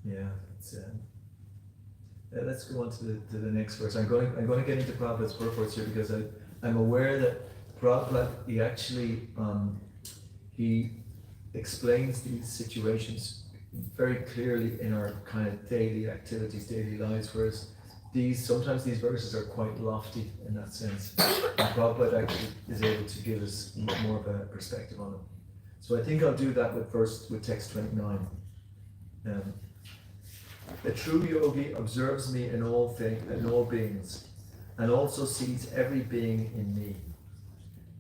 Yeah, it's, let's go on to the next verse. I'm going to get into Prabhupada's purports here because I'm aware that Prabhupada, he actually he explains these situations very clearly in our kind of daily activities, daily lives, whereas sometimes these verses are quite lofty in that sense. And Prabhupada actually is able to give us more of a perspective on them. So I think I'll do that with text 29. A true yogi observes me in all beings, and also sees every being in me.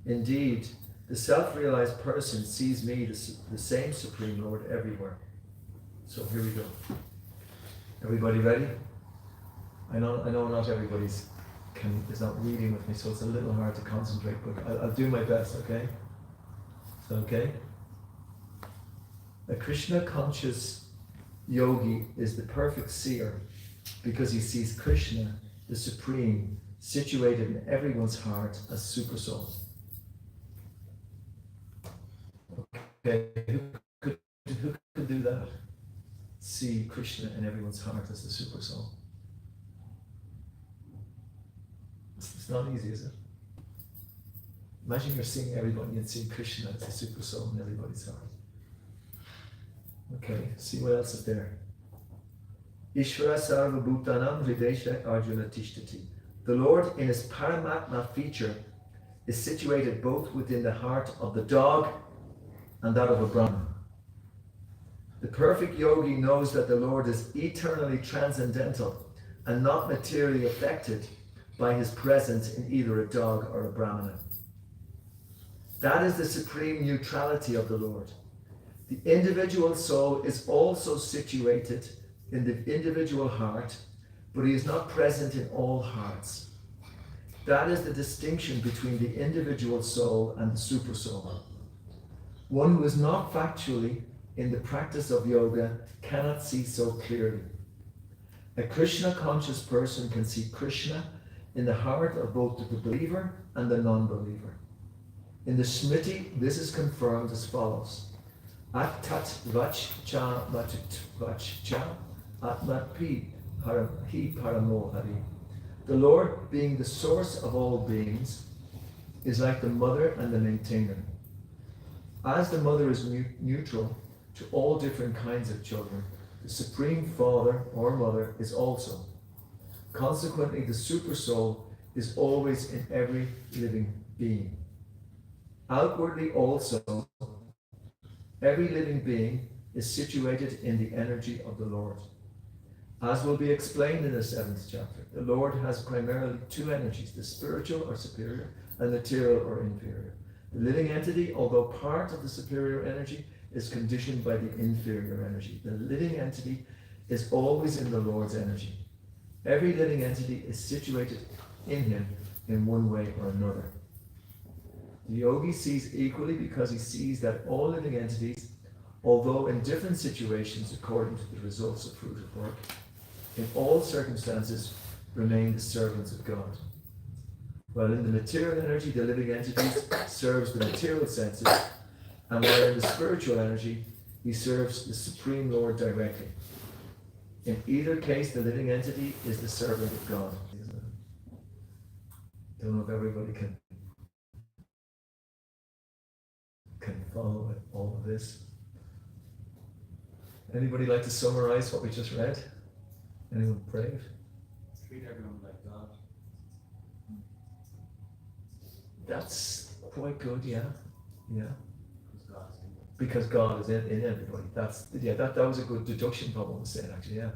Indeed, the self-realized person sees me, the same Supreme Lord, everywhere. So here we go. Everybody ready? I know not everybody is not reading with me, so it's a little hard to concentrate, but I'll do my best, okay? So, okay? A Krishna conscious yogi is the perfect seer because he sees Krishna, the Supreme, situated in everyone's heart as Supersoul. Okay, who could do that? See Krishna in everyone's heart as the Supersoul. It's not easy, is it? Imagine you're seeing everybody and seeing Krishna as the super soul in everybody's heart. Okay, see what else is there. Ishvara sarva bhutanam hridesha arjuna tishtati. The Lord in his paramatma feature is situated both within the heart of the dog and that of a Brahman. The perfect yogi knows that the Lord is eternally transcendental and not materially affected by his presence in either a dog or a Brahmana. That is the supreme neutrality of the Lord. The individual soul is also situated in the individual heart, but he is not present in all hearts. That is the distinction between the individual soul and the super soul. One who is not factually in the practice of yoga cannot see so clearly. A Krishna conscious person can see Krishna in the heart of both the believer and the non-believer. In the Smriti, this is confirmed as follows. Attat vachcha vachcha atmapi hi paramo hari. The Lord, being the source of all beings, is like the mother and the maintainer. As the mother is neutral to all different kinds of children, the Supreme Father or Mother is also. Consequently, the Super Soul is always in every living being. Outwardly also, every living being is situated in the energy of the Lord. As will be explained in the 7th chapter, the Lord has primarily two energies, the spiritual or superior and material or inferior. The living entity, although part of the superior energy, is conditioned by the inferior energy. The living entity is always in the Lord's energy. Every living entity is situated in him in one way or another. The yogi sees equally because he sees that all living entities, although in different situations according to the results of fruit of work, in all circumstances remain the servants of God. While in the material energy, the living entities serves the material senses, and while in the spiritual energy, he serves the Supreme Lord directly. In either case, the living entity is the servant of God. Don't know if everybody can follow all of this. Anybody like to summarize what we just read? Anyone brave? Treat everyone like God. That's quite good, yeah. Yeah. Because God is in it. Because God is in everybody. That was a good deduction Pablo was saying actually, yeah.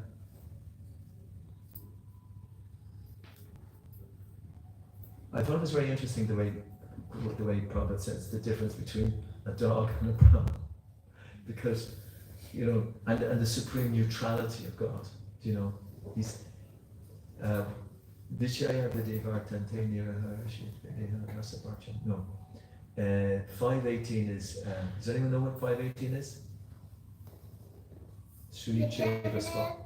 I thought it was very interesting the way Prabhupada says the difference between a dog and a Brahman. Because, you know, and the supreme neutrality of God, you know, he's Vishaya Videvartante Niraharshi Videharasa. No. 518 is, does anyone know what 518 is? Sunicheva Sva.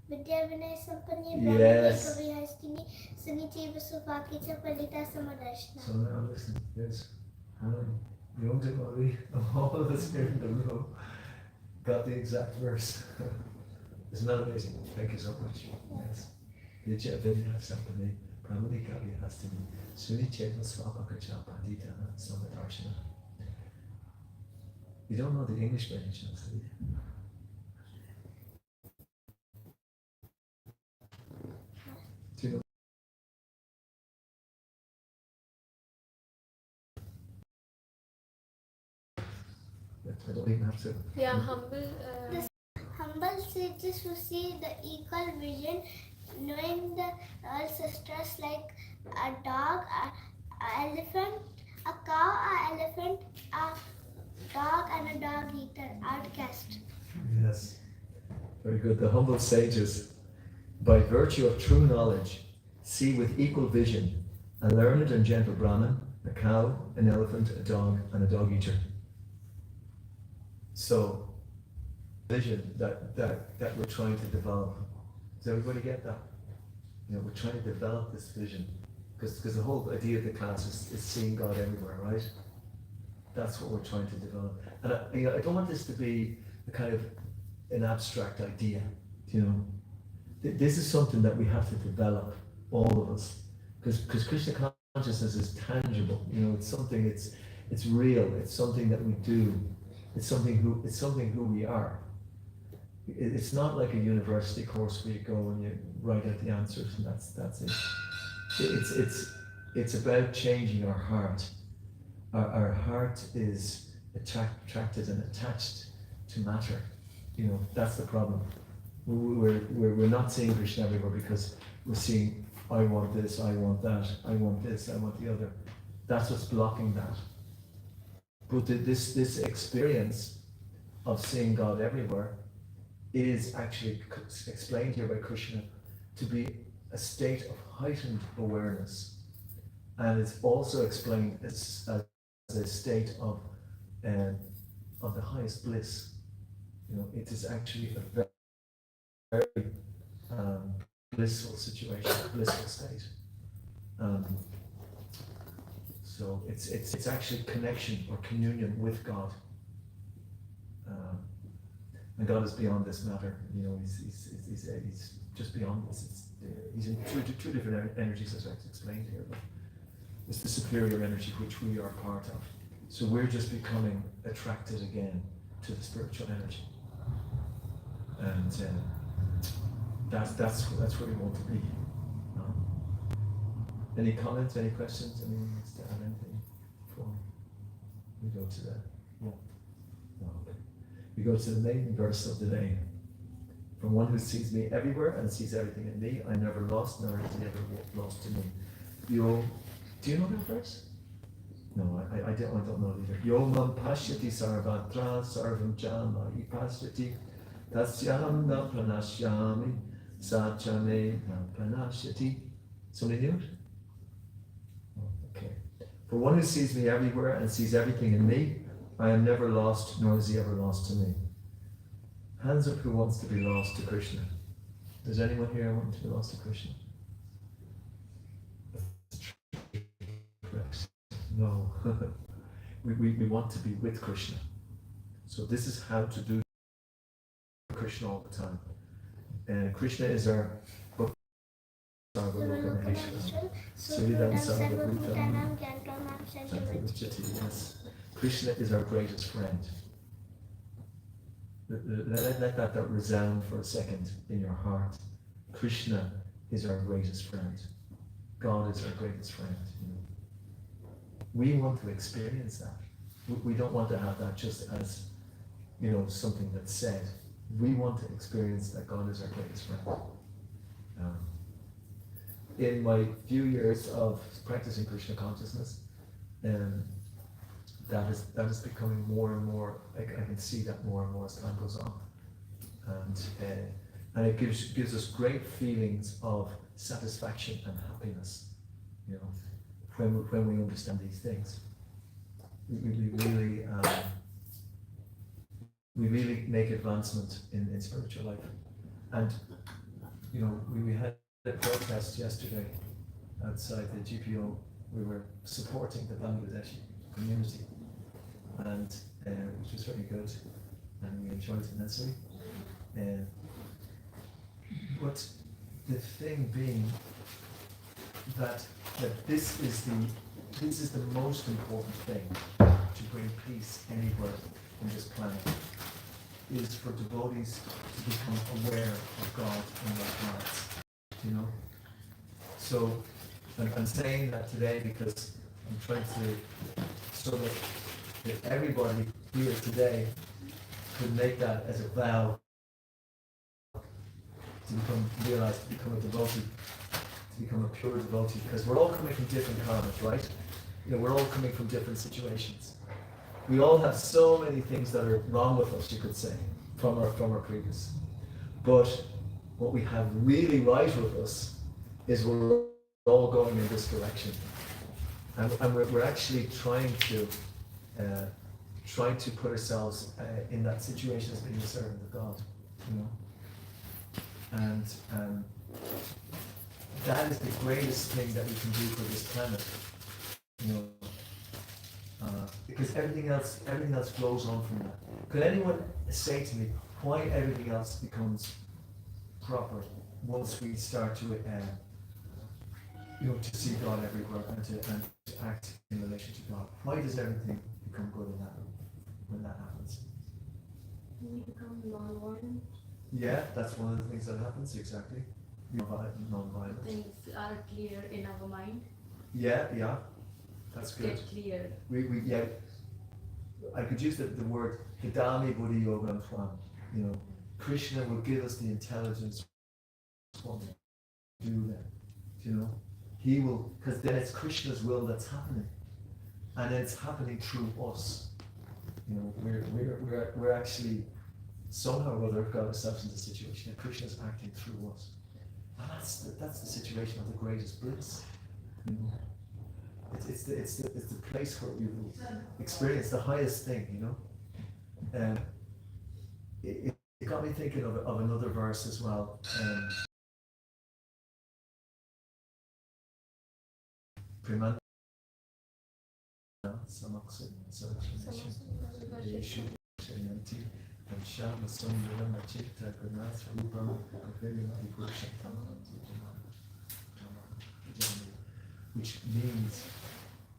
Vidya Vinay Sampanya Yes. Brahmani Kavihastini Sunicheva Suvakita Palita Samadarshana. So now listen, yes. Young devotee, all of us here in the room got the exact verse. Isn't that amazing? Thank you so much. Yes. Vidya Vinay Sampanya Brahmani Kavihastini Sunicheva Svapakacha Pandita Samadarshana. You don't know the English versions, do you? Do you know? I don't even have to. Yeah, humble. Humble sages who see the equal vision, knowing the all sisters like a dog, a elephant, a cow, a elephant, a dog, and a dog eater, outcast. Yes. Very good. The humble sages, by virtue of true knowledge, see with equal vision a learned and gentle Brahmin, a cow, an elephant, a dog, and a dog eater. So, vision that we're trying to develop. Does everybody get that? You know, we're trying to develop this vision because the whole idea of the class is seeing God everywhere, right? That's what we're trying to develop. And I don't want this to be a kind of an abstract idea. You know, this is something that we have to develop, all of us, because Krishna consciousness is tangible. You know, it's something. It's real. It's something that we do. It's something who we are. It's not like a university course where you go and you write out the answers and that's it. It's about changing our heart. Our heart is attracted and attached to matter. You know, that's the problem. We're not seeing Krishna everywhere because we're seeing, I want this, I want that, I want this, I want the other. That's what's blocking that. But this experience of seeing God everywhere is actually explained here by Krishna to be a state of heightened awareness, and it's also explained as a state of the highest bliss. You know, it is actually a very blissful situation, blissful state. So it's actually connection or communion with God. And God is beyond this matter. You know, he's just beyond this. He's in two different energies, as I explained here. But it's the superior energy which we are part of. So we're just becoming attracted again to the spiritual energy, and that's where we want to be. Any comments? Any questions? Anyone wants to add anything before we go to the? No. Okay. We go to the main verse of the day. From one who sees me everywhere and sees everything in me, I never lost, nor is he ever lost to me. Do you know that verse? No, I don't know either. Yo mam pashyati sarvatra sarvam jama ipashyati tasyam na pranashyami sachame na pranashyati. Somebody knew it? Okay. For one who sees me everywhere and sees everything in me, I am never lost, nor is he ever lost to me. Hands up who wants to be lost to Krishna. Does anyone here want to be lost to Krishna? No. we want to be with Krishna. So this is how to do Krishna all the time. And Krishna is our yes. Krishna is our greatest friend. Let that resound for a second in your heart. Krishna is our greatest friend. God is our greatest friend. We want to experience that. We don't want to have that just as, something that's said. We want to experience that God is our greatest friend. In my few years of practicing Krishna consciousness, that is becoming more and more. I can see that more and more as time goes on, and it gives us great feelings of satisfaction and happiness. When we understand these things, we really make advancement in spiritual life. And we had a protest yesterday outside the GPO. We were supporting the Bangladeshi community, and which was very good, and we enjoyed it immensely. But the thing being that this is the most important thing to bring peace anywhere on this planet, is for devotees to become aware of God in their hearts. So I'm saying that today because I'm trying to, so that everybody here today could make that as a vow to become a devotee, to become a pure devotee, because we're all coming from different karmas, right? We're all coming from different situations. We all have so many things that are wrong with us, you could say, from our previous. But what we have really right with us is we're all going in this direction, and we're actually trying to put ourselves in that situation as being a servant of God, and that is the greatest thing that we can do for this planet, because everything else flows on from that. Could anyone say to me why everything else becomes proper once we start to see God everywhere and to act in relation to God? Why does everything become good when that happens? We become non-violent. Yeah, that's one of the things that happens, exactly. Non-violent. Things are clear in our mind. Yeah, that's good. Get clear. We I could use the word Hidami Buddhi Yoga Twan. Krishna will give us the intelligence to do that. He will, because then it's Krishna's will that's happening, and it's happening through us. We're actually somehow or other got ourselves in the situation that Krishna's acting through us, and that's the situation of the greatest bliss. It's the place where we will experience the highest thing. And it got me thinking of another verse as well. Priman which means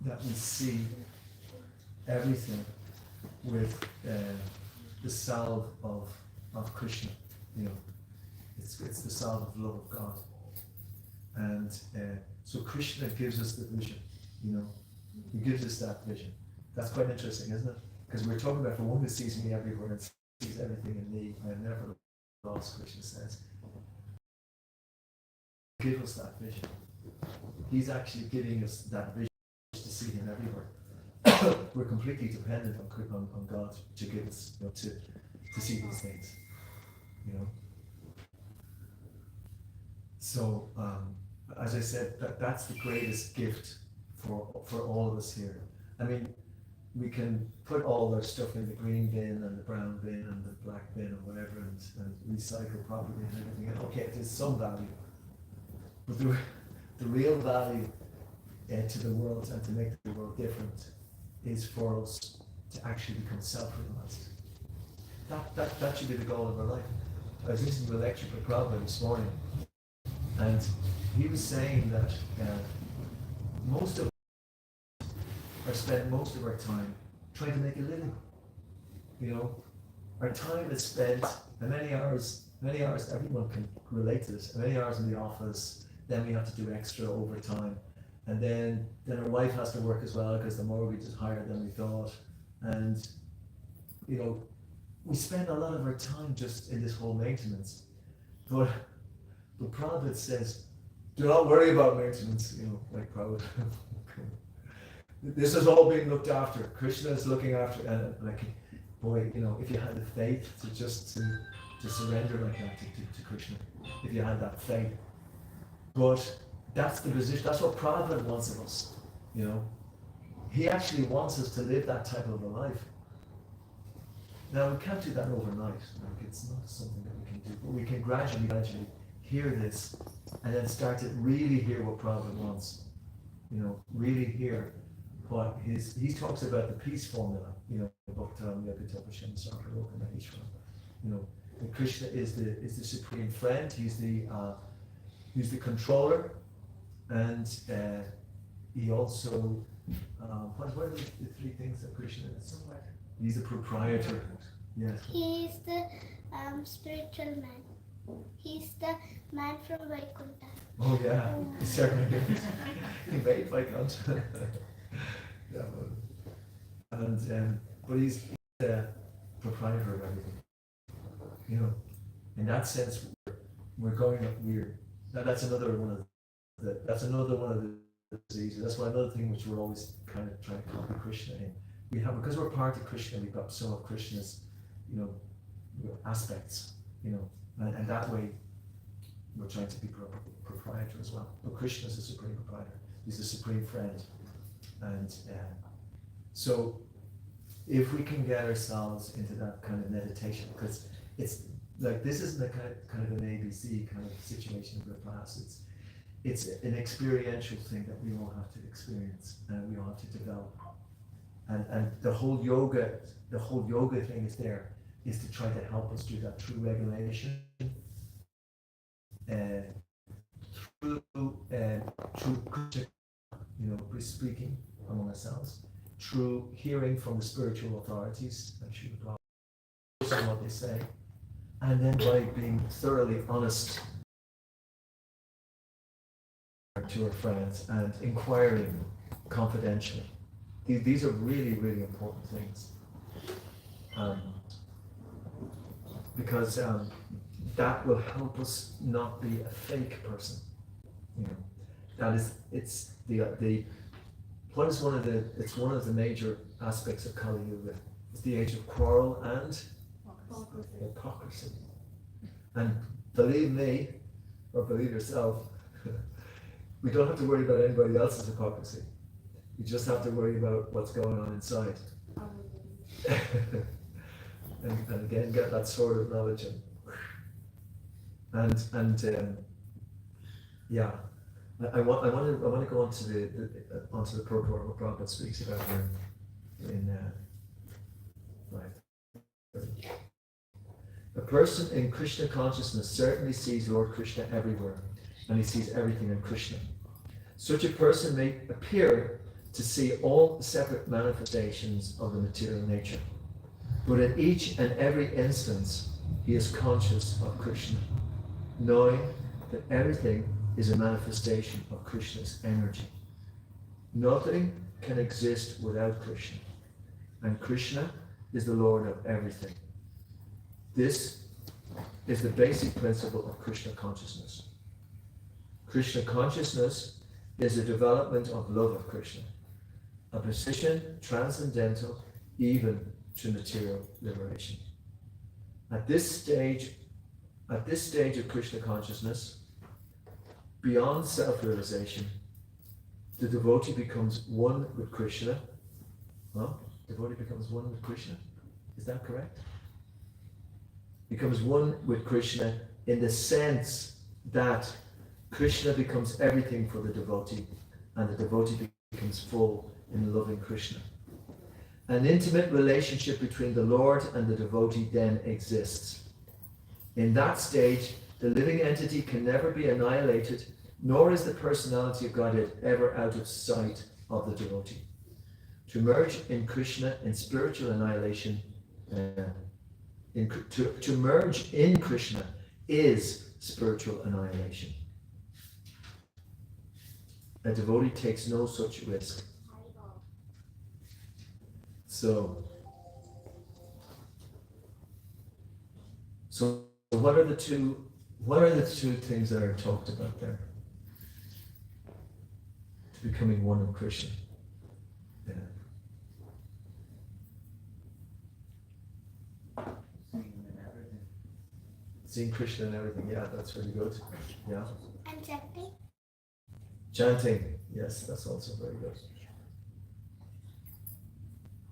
that we see everything with the salve of Krishna. It's the salve of love of God, and so Krishna gives us the vision. He gives us that vision. That's quite interesting, isn't it? Because we're talking about, for one who sees me everywhere and sees everything in me, I am never lost. Krishna says, give us that vision. He's actually giving us that vision to see him everywhere. We're completely dependent on God to give us, to see these things. So, as I said, that's the greatest gift for all of us here. I mean, we can put all our stuff in the green bin and the brown bin and the black bin or whatever and recycle properly and everything. And okay, there's some value. But the real value to the world and to make the world different is for us to actually become self-realized. That should be the goal of our life. I was listening to a lecture by Prabhupada this morning, and he was saying that most of us are spending most of our time trying to make a living. You know, our time is spent, and many hours, everyone can relate to this, many hours in the office, then we have to do extra overtime, and then our wife has to work as well because the mortgage is higher than we thought, and you know, we spend a lot of our time just in this whole maintenance. But Prabhupada says, do not worry about maintenance, you know, like Prabhupada. This is all being looked after. Krishna is looking after, and like, boy, you know, if you had the faith to surrender like that to Krishna, if you had that faith. But that's the position, that's what Prabhupada wants of us, you know. He actually wants us to live that type of a life. Now, we can't do that overnight. Like, it's not something that we can do, but we can gradually hear this and then start to really hear what Prabhupada wants. You know, really hear what he talks about the peace formula, you know, Bhakti, you know, that Krishna is the supreme friend, he's the controller, and he also, what are the three things that Krishna is? He's the proprietor. Yes. He is the spiritual man. He's the man from Vaikuntha. Oh yeah, he certainly is. He made Vaikuntha. Yeah, but he's the proprietor of everything. You know, in that sense, we're going up weird. That's another one of the diseases. That's another thing which we're always kind of trying to copy Krishna in. Because we're part of Krishna, we've got some of Krishna's, you know, aspects, you know, and that way we're trying to be proprietor as well. But Krishna is the supreme proprietor. He's the supreme friend. And so if we can get ourselves into that kind of meditation, because it's like, this isn't a kind of an ABC kind of situation in the class. It's an experiential thing that we all have to experience and we all have to develop. And the whole yoga thing is to try to help us do that through regulation, through you know, speaking among ourselves, through hearing from the spiritual authorities, and what they say, and then by being thoroughly honest to our friends and inquiring confidentially. These are really, really important things, because that will help us not be a fake person. You know, it's one of the major aspects of Kali Yuga. It's the age of quarrel and hypocrisy. And believe me, or believe yourself, we don't have to worry about anybody else's hypocrisy. You just have to worry about what's going on inside. and again, get that sort of knowledge and yeah. I want to go onto the purport what Prabhupada speaks about here in right. A person in Krishna consciousness certainly sees Lord Krishna everywhere, and he sees everything in Krishna. Such a person may appear to see all the separate manifestations of the material nature, but at each and every instance he is conscious of Krishna, knowing that everything is a manifestation of Krishna's energy. Nothing can exist without Krishna, and Krishna is the Lord of everything. This is the basic principle of Krishna consciousness. Krishna consciousness is a development of love of Krishna, a position transcendental even to material liberation. At this stage of Krishna consciousness, beyond self-realization, the devotee becomes one with Krishna. Huh? Devotee becomes one with Krishna. Is that correct? Becomes one with Krishna in the sense that Krishna becomes everything for the devotee, and the devotee becomes full in loving Krishna. An intimate relationship between the Lord and the devotee then exists. In that stage, the living entity can never be annihilated, nor is the personality of Godhead ever out of sight of the devotee. To merge in Krishna in spiritual annihilation, to merge in Krishna is spiritual annihilation. A devotee takes no such risk. So what are the two things that are talked about there? To becoming one with Krishna. Yeah. Seeing Krishna in everything. Yeah, that's really good. Yeah. And chanting. Chanting. Yes, that's also very good.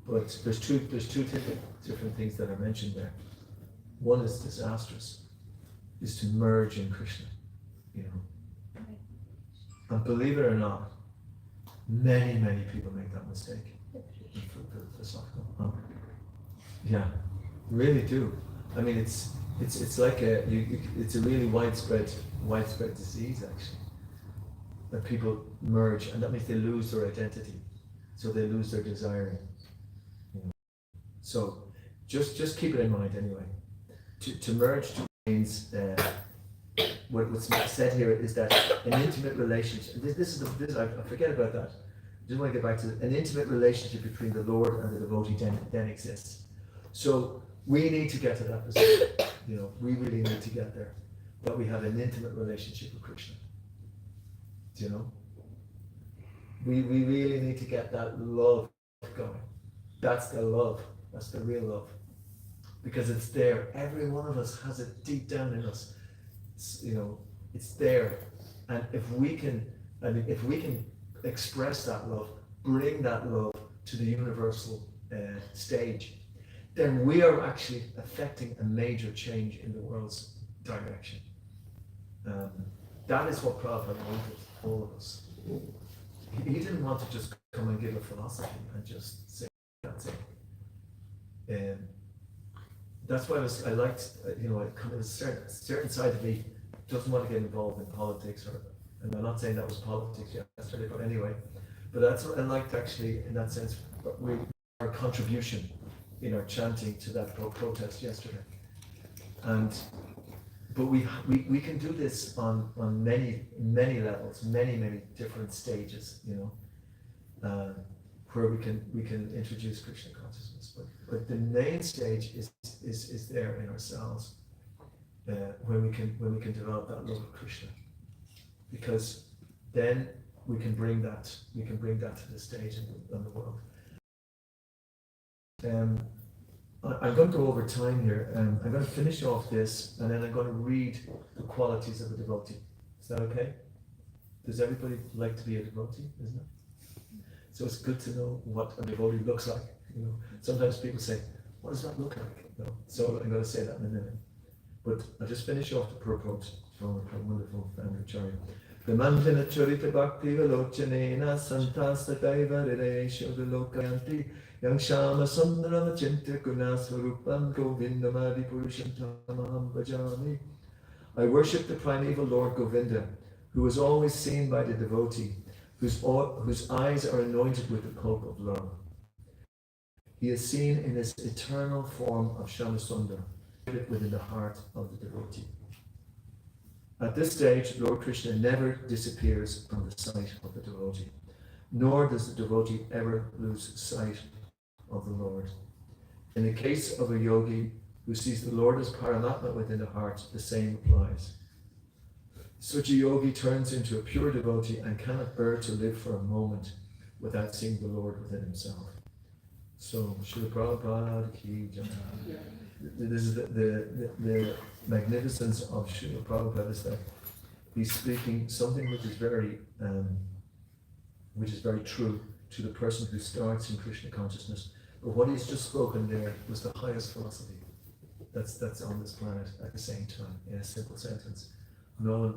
But there's two different things that are mentioned there. One is disastrous, is to merge in Krishna, you know. And believe it or not, many people make that mistake in philosophical. Yeah, really do. I mean, it's like it's a really widespread disease actually. That people merge, and that means they lose their identity, so they lose their desiring. You know. So just keep it in mind anyway. To merge means what's said here is that an intimate relationship. This I forget about that. I just want to get back to an intimate relationship between the Lord and the devotee then exists. So we need to get to that position. You know, we really need to get there. That we have an intimate relationship with Krishna. Do you know? We really need to get that love going. That's the love. That's the real love. Because it's there. Every one of us has it deep down in us. You know, it's there. And if we can express that love, bring that love to the universal stage, then we are actually affecting a major change in the world's direction. That is what Prabhupada wanted, all of us. He didn't want to just come and give a philosophy and just say that's it. That's why I liked, you know, a certain side of me doesn't want to get involved in politics, and I'm not saying that was politics yesterday, but anyway. But that's what I liked actually in that sense, our contribution in our chanting to that protest yesterday. But we can do this on many levels, many different stages, you know, where we can introduce Krishna consciousness. But the main stage is there in ourselves, when we can develop that love of Krishna, because then we can bring that to the stage in the world. I'm going to go over time here. I'm going to finish off this, and then I'm going to read the qualities of a devotee. Is that okay? Does everybody like to be a devotee? Isn't it? So it's good to know what a devotee looks like. You know, sometimes people say, "What does that look like?" You know? So I'm going to say that in a minute. But I'll just finish off the purport from a wonderful Acharya. Vimandana Charita Bhakti Velochanena Santasta Daiva Riresha Vilokayanti Yang Shama Sundarama Chinta Gunasvarupam Govindamadi Purusham Tamaham Bhajami. I worship the primeval Lord Govinda, who is always seen by the devotee, whose eyes are anointed with the cloak of love. He is seen in his eternal form of Shamasundara, within the heart of the devotee. At this stage, Lord Krishna never disappears from the sight of the devotee, nor does the devotee ever lose sight of the Lord. In the case of a yogi who sees the Lord as Paramatma within the heart, the same applies. Such a yogi turns into a pure devotee and cannot bear to live for a moment without seeing the Lord within himself. So, Srila Prabhupada ki jai. This is the magnificence of Srila Prabhupada, is that he's speaking something which is very which is very true to the person who starts in Krishna consciousness. But what he's just spoken there was the highest philosophy that's on this planet at the same time, in a simple sentence. No one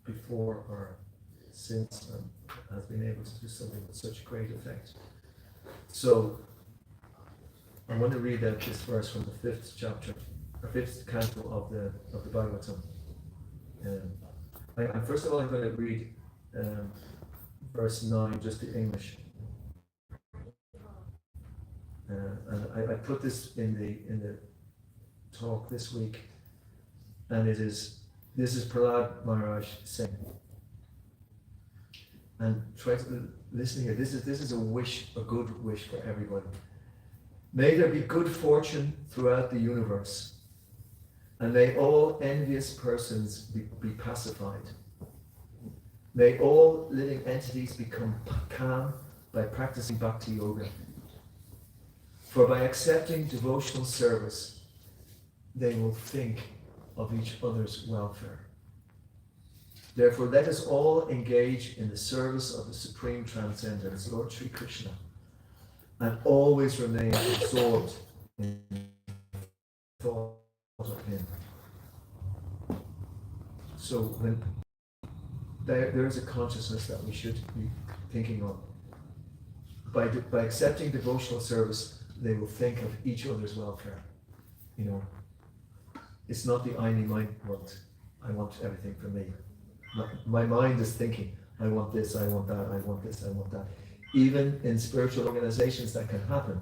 before or since has been able to do something with such great effect. So I want to read out this verse from the 5th chapter, or 5th canto of the Bhagavatam. And first of all, I'm going to read verse 9, just the English. And I put this in the talk this week, and this is Prahlad Maharaj saying, and try to listen here. This is a wish, a good wish for everybody. May there be good fortune throughout the universe, and may all envious persons be pacified. May all living entities become calm by practicing Bhakti Yoga. For by accepting devotional service, they will think of each other's welfare. Therefore, let us all engage in the service of the Supreme Transcendence, Lord Sri Krishna, and always remain absorbed in thought of Him. So when there is a consciousness that we should be thinking of. By accepting devotional service, they will think of each other's welfare. You know, it's not the I, me, mine world. I want everything for me. My mind is thinking, I want this, I want that, I want this, I want that. Even in spiritual organizations that can happen.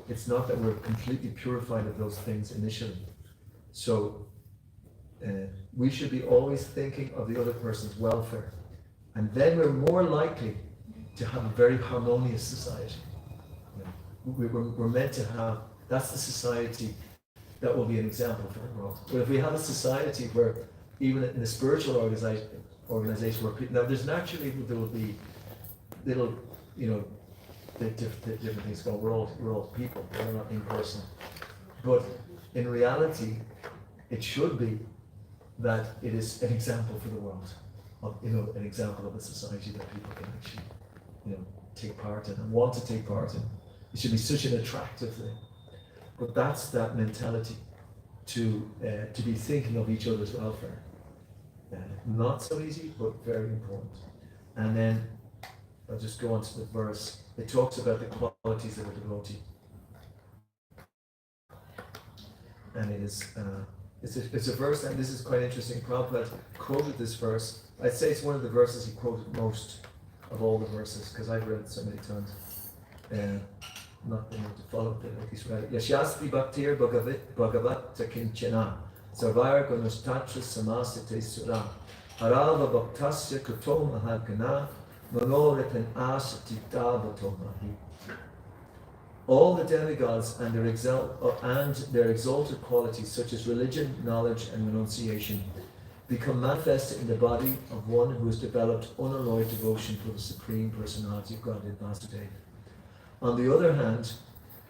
It's not that we're completely purified of those things initially. So we should be always thinking of the other person's welfare. And then we're more likely to have a very harmonious society. We're meant to have, that's the society that will be an example for the world. But if we have a society where, even in a spiritual organization where people, now there's naturally, there will be little, different things going, we're all people, we're not impersonal. But in reality, it should be that it is an example for the world, of, an example of a society that people can actually, take part in and want to take part in. It should be such an attractive thing. But that's that mentality to be thinking of each other's welfare. Not so easy, but very important. And then I'll just go on to the verse. It talks about the qualities of a devotee. And it is it's a verse, and this is quite interesting. Prabhupada quoted this verse. I'd say it's one of the verses he quoted most of all the verses, because I've read it so many times. Not being able to follow it, like he's right. Yashasti bhaktir bhagavat takinchana sarvara gunastatra samasate sura harava bhaktasya kuto mahagana manoritan asati davatomahi. All the demigods and their exalted qualities, such as religion, knowledge, and renunciation, become manifested in the body of one who has developed unalloyed devotion for the Supreme Personality of Godhead Vasudeva. On the other hand,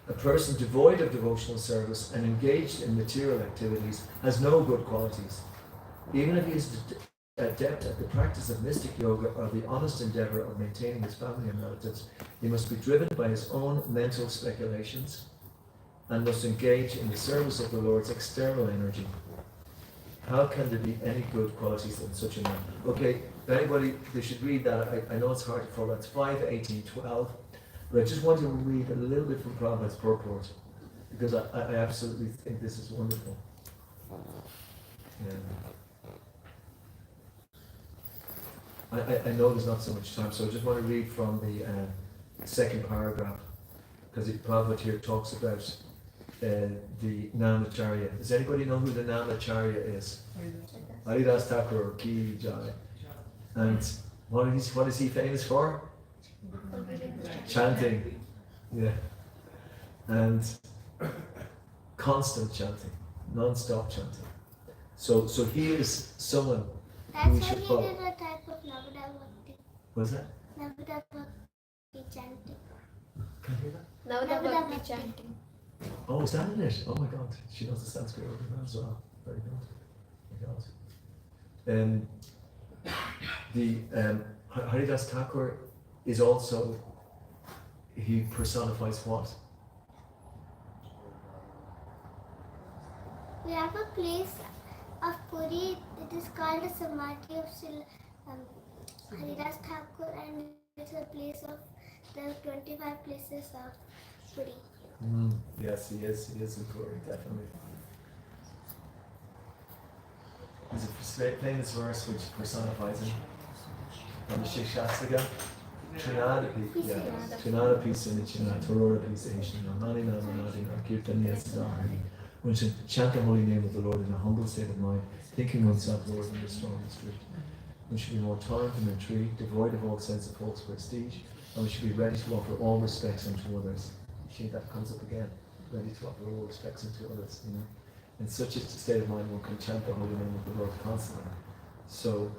a person devoid of devotional service and engaged in material activities has no good qualities. Even if he is adept at the practice of mystic yoga or the honest endeavor of maintaining his family and relatives, he must be driven by his own mental speculations and must engage in the service of the Lord's external energy. How can there be any good qualities in such a man? Okay, if anybody, they should read that. I know it's hard to follow. That's 5:18:12. But I just want to read a little bit from Prabhupada's purport, because I absolutely think this is wonderful. I know there's not so much time, so I just want to read from the second paragraph, because Prabhupada here talks about the Namacharya. Does anybody know who the Namacharya is? Haridas Thakur Ki Jai. And what is he famous for? Chanting, yeah, and constant chanting, non-stop chanting. So he is someone who we should follow. That's why he did a type of Navada Bhakti. What's that? Navada Bhakti chanting. Can you hear that? Navada Bhakti chanting. Oh, is that in it? Oh my God, she knows the Sanskrit word as well. Very good. Oh my God. Haridas Thakur is also, he personifies what? We have a place of Puri, it is called a Samadhi of Haridas Thakur, and it's a place of the 25 places of Puri. Yes, he is in Puri, definitely. There's a famous verse which personifies him from the Shikshastika. Trinadapi, yeah. Trinadapi Sinichina, Tororapi Seshina, Manina Manadina, Kirtaniya Siddhari. One should chant the holy name of the Lord in a humble state of mind, thinking oneself Lord in the strong and strict. We should be more tolerant and intrigued, devoid of all sense of false prestige, and we should be ready to offer all respects unto others. See, that comes up again. Ready to offer all respects unto others, you know. In such a state of mind, one can chant the holy name of the Lord constantly. So,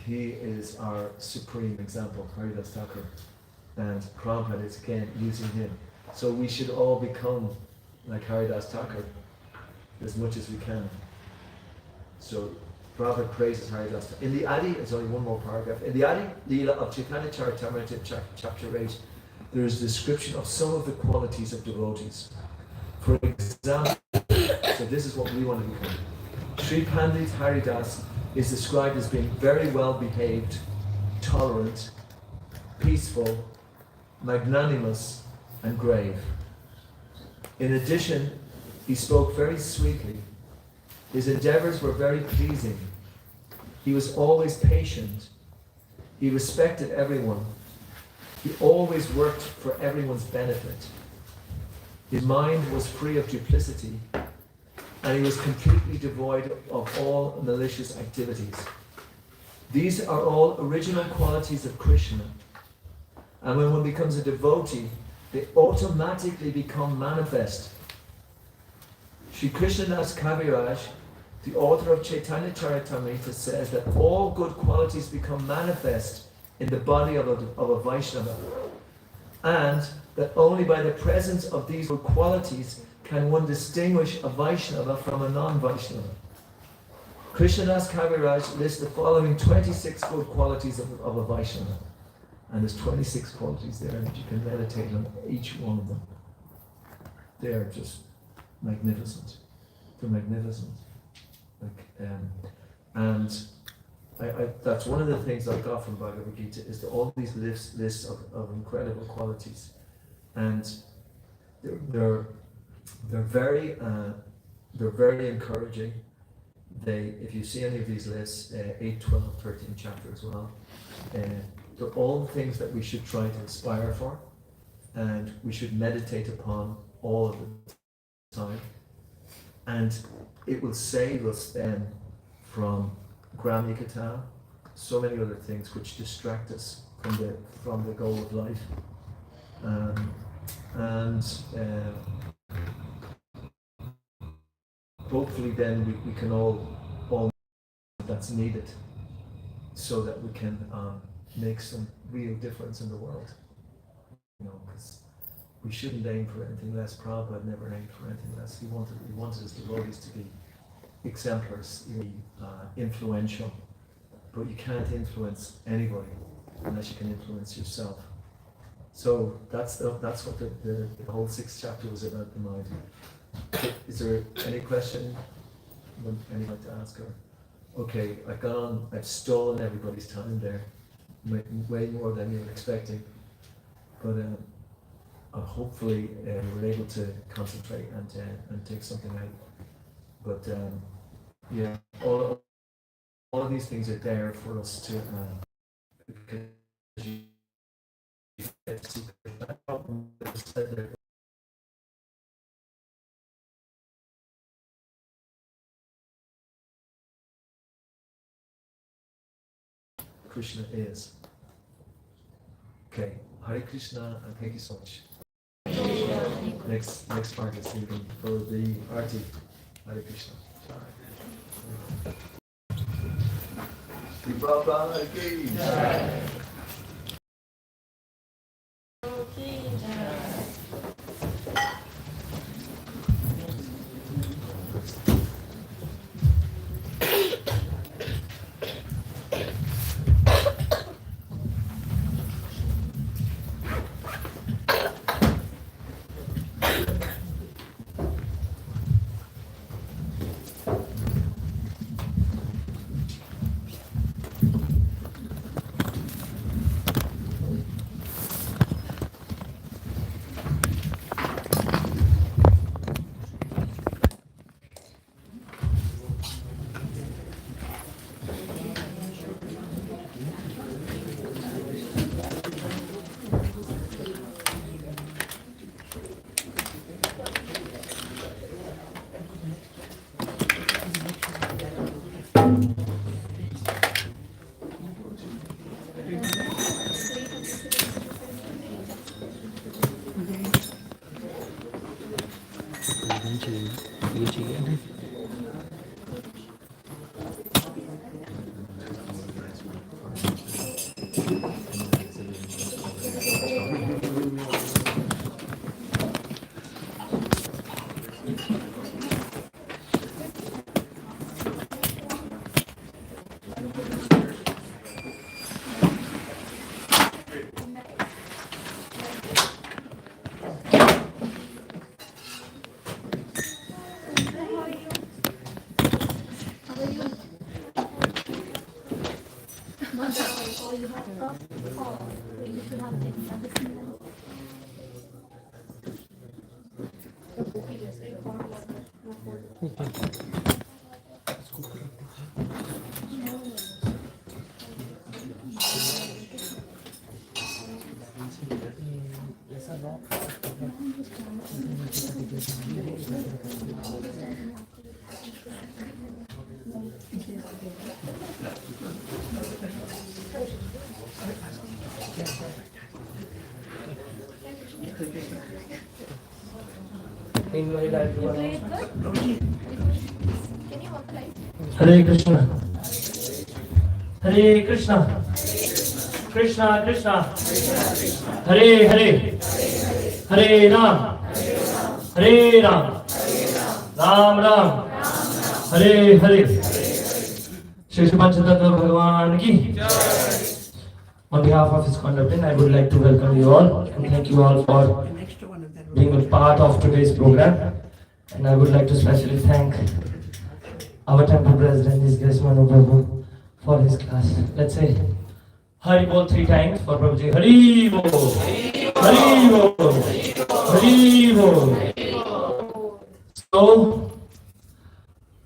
he is our supreme example, Haridas Thakur, and Prabhupada is again using him. So we should all become like Haridas Thakur as much as we can. So Prabhupada praises Haridas Thakur. In the Adi, there's only one more paragraph. In the Adi Leela of Chaitanya Charitamrita, chapter 8, there is a description of some of the qualities of devotees. For example, so this is what we want to become. Sri Pandit Haridas is described as being very well behaved, tolerant, peaceful, magnanimous, and grave. In addition, he spoke very sweetly. His endeavors were very pleasing. He was always patient. He respected everyone. He always worked for everyone's benefit. His mind was free of duplicity, and he was completely devoid of all malicious activities. These are all original qualities of Krishna. And when one becomes a devotee, they automatically become manifest. Sri Krishnadas Kaviraj, the author of Chaitanya Charitamrita, says that all good qualities become manifest in the body of a Vaishnava, and that only by the presence of these good qualities can one distinguish a Vaishnava from a non-Vaishnava. Krishnadas Kaviraj lists the following 26 good qualities of a Vaishnava. And there's 26 qualities there, and you can meditate on each one of them. They are just magnificent. They're magnificent. That's one of the things I got from Bhagavad Gita, is that all these lists of incredible qualities, and they're very encouraging. If you see any of these lists, 8, 12, 13 chapter as well, they're all things that we should try to aspire for, and we should meditate upon all of the time. And it will save us then from Gramikata, so many other things which distract us from the goal of life. Hopefully then we can all that's needed, so that we can make some real difference in the world. You know, because we shouldn't aim for anything less. Prabhupada never aimed for anything less. He wanted his devotees to be exemplars, influential. But you can't influence anybody unless you can influence yourself. So that's what the whole 6th chapter was about, the mind. Is there any question anyone to ask her? Okay, I've stolen everybody's time there, way more than you were expecting. But hopefully we're able to concentrate and take something out. But yeah, all of these things are there for us to because you get to see Krishna is. Okay, Hare Krishna, and thank you so much. Next part is even for the Arti. Hare Krishna. Prabhupada ki jai. Hare Krishna. Hare Krishna. Krishna Krishna. Hare Hare. Hare Ram. Hare Ram. Ram Ram. Hare Hare. Shri Panchatattva Bhagavan ki. On behalf of his conducting, I would like to welcome you all and thank you all for being a part of today's program. And I would like to specially thank our temple president, His Grace Manu Prabhu, for his class. Let's say Hari Bol 3 times for Prabhuji. Hari Bol, Hari Bol, Hari Bol. So,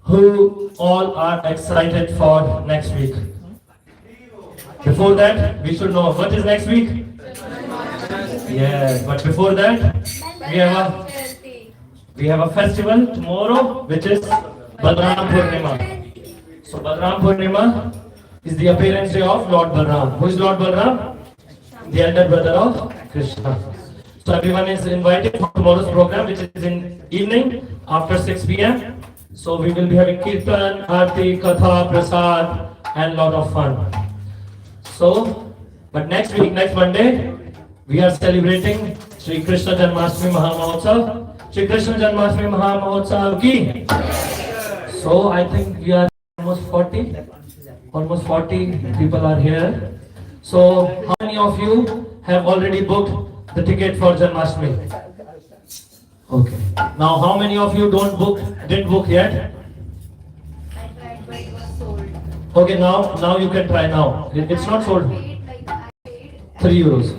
who all are excited for next week? Before that, we should know what is next week. Yes, but before that, we have a festival tomorrow, which is Balram Purnima. So Balram Purnima is the appearance day of Lord Balram. Who is Lord Balram? The elder brother of Krishna. So everyone is invited for tomorrow's program, which is in evening after 6 p.m. So we will be having Kirtan, Aarti, Katha, Prasad and lot of fun. So, but next week, next Monday, we are celebrating Sri Krishna Janmashtami Mahamahotsav. Sri Krishna Janmashtami Mahamahotsav ki. So I think we are almost 40 people are here. So how many of you have already booked the ticket for Janmashtami? Okay. Now how many of you didn't book yet? I tried, but it was sold. Okay, now you can try now. It's not sold. I paid 3 euros,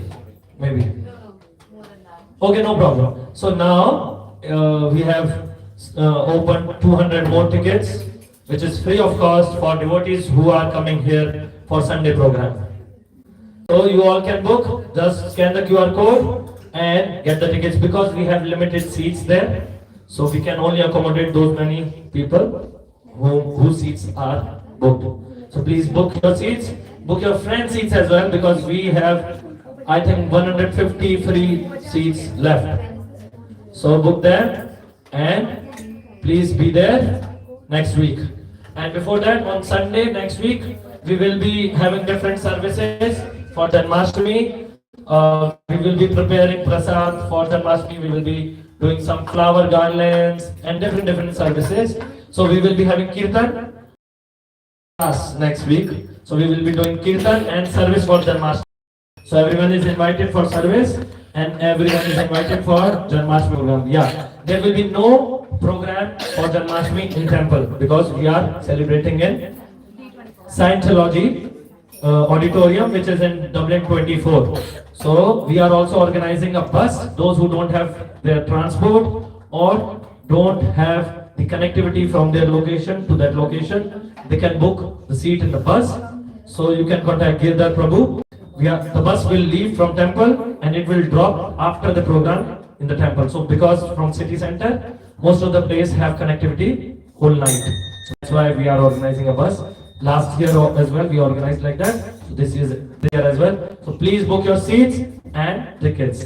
maybe. no, more than that. Okay, no problem. So now we have opened 200 more tickets, which is free of cost for devotees who are coming here for Sunday program. So you all can book, just scan the QR code and get the tickets because we have limited seats there. So we can only accommodate those many people whose seats are booked. So please book your seats, book your friend seats as well because we have, I think, 150 free seats left. So book them and please be there next week. And before that, on Sunday next week, we will be having different services for Janmashtami. We will be preparing prasad for Janmashtami. We will be doing some flower garlands and different services. So we will be having Kirtan class next week. So we will be doing Kirtan and service for Janmashtami. So everyone is invited for service and everyone is invited for Janmashtami program. Yeah, there will be no program for Janmashtami in temple because we are celebrating in Scientology auditorium, which is in Dublin 24. So we are also organizing a bus. Those who don't have their transport or don't have the connectivity from their location to that location, they can book the seat in the bus. So you can contact Girdhar Prabhu. The bus will leave from temple and it will drop after the program in the temple. So because from city center, most of the place have connectivity whole night. That's why we are organizing a bus. Last year as well we organized like that. So this is there as well. So please book your seats and tickets.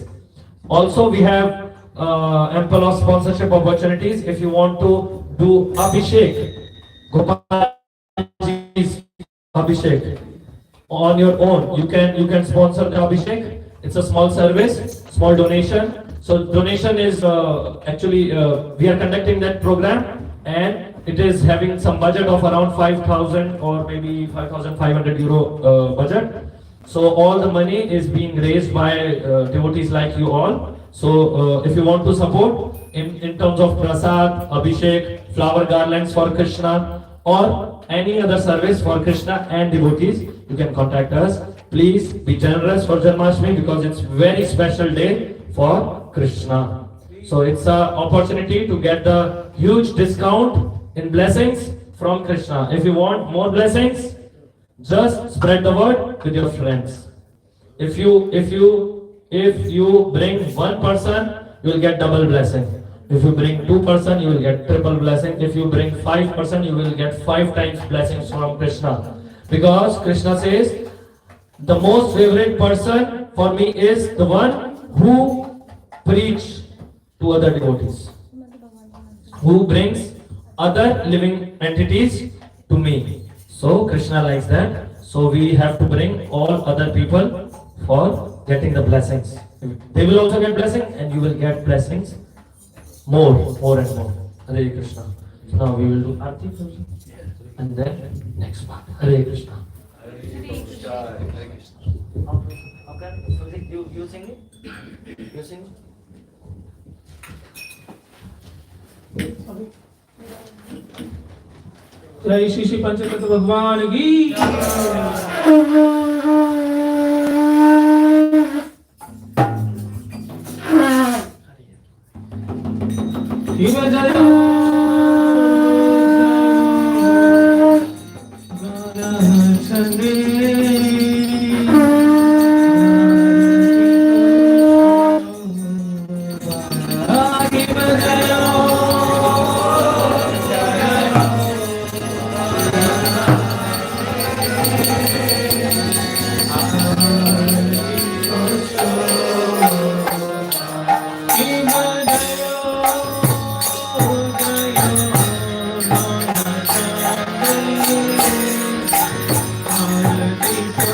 Also we have ample of sponsorship opportunities. If you want to do Abhishek, Gopalji's Abhishek on your own, you can sponsor the Abhishek. It's a small service, small donation. So donation is actually we are conducting that program and it is having some budget of around 5,000 or maybe 5,500 euro budget. So all the money is being raised by devotees like you all. So if you want to support in terms of prasad, Abhishek, flower garlands for Krishna or any other service for Krishna and devotees, you can contact us. Please be generous for Janmashtami because it's very special day for Krishna. So it's an opportunity to get the huge discount in blessings from Krishna. If you want more blessings, just spread the word with your friends. If you bring one person, you will get double blessing. If you bring 2 person, you will get triple blessing. If you bring 5 person, you will get 5 times blessings from Krishna. Because Krishna says, the most favorite person for me is the one who preach to other devotees, who brings other living entities to me. So Krishna likes that. So we have to bring all other people for getting the blessings. They will also get blessing and you will get blessings more and more. Hare Krishna. So now we will do Aarti first and then next part. Hare Krishna. Okay, you sing it? You sing it? जय श्री श्री पंचतत्व भगवान की Thank you.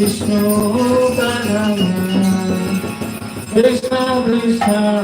Vishnu Pranam Krishna Krishna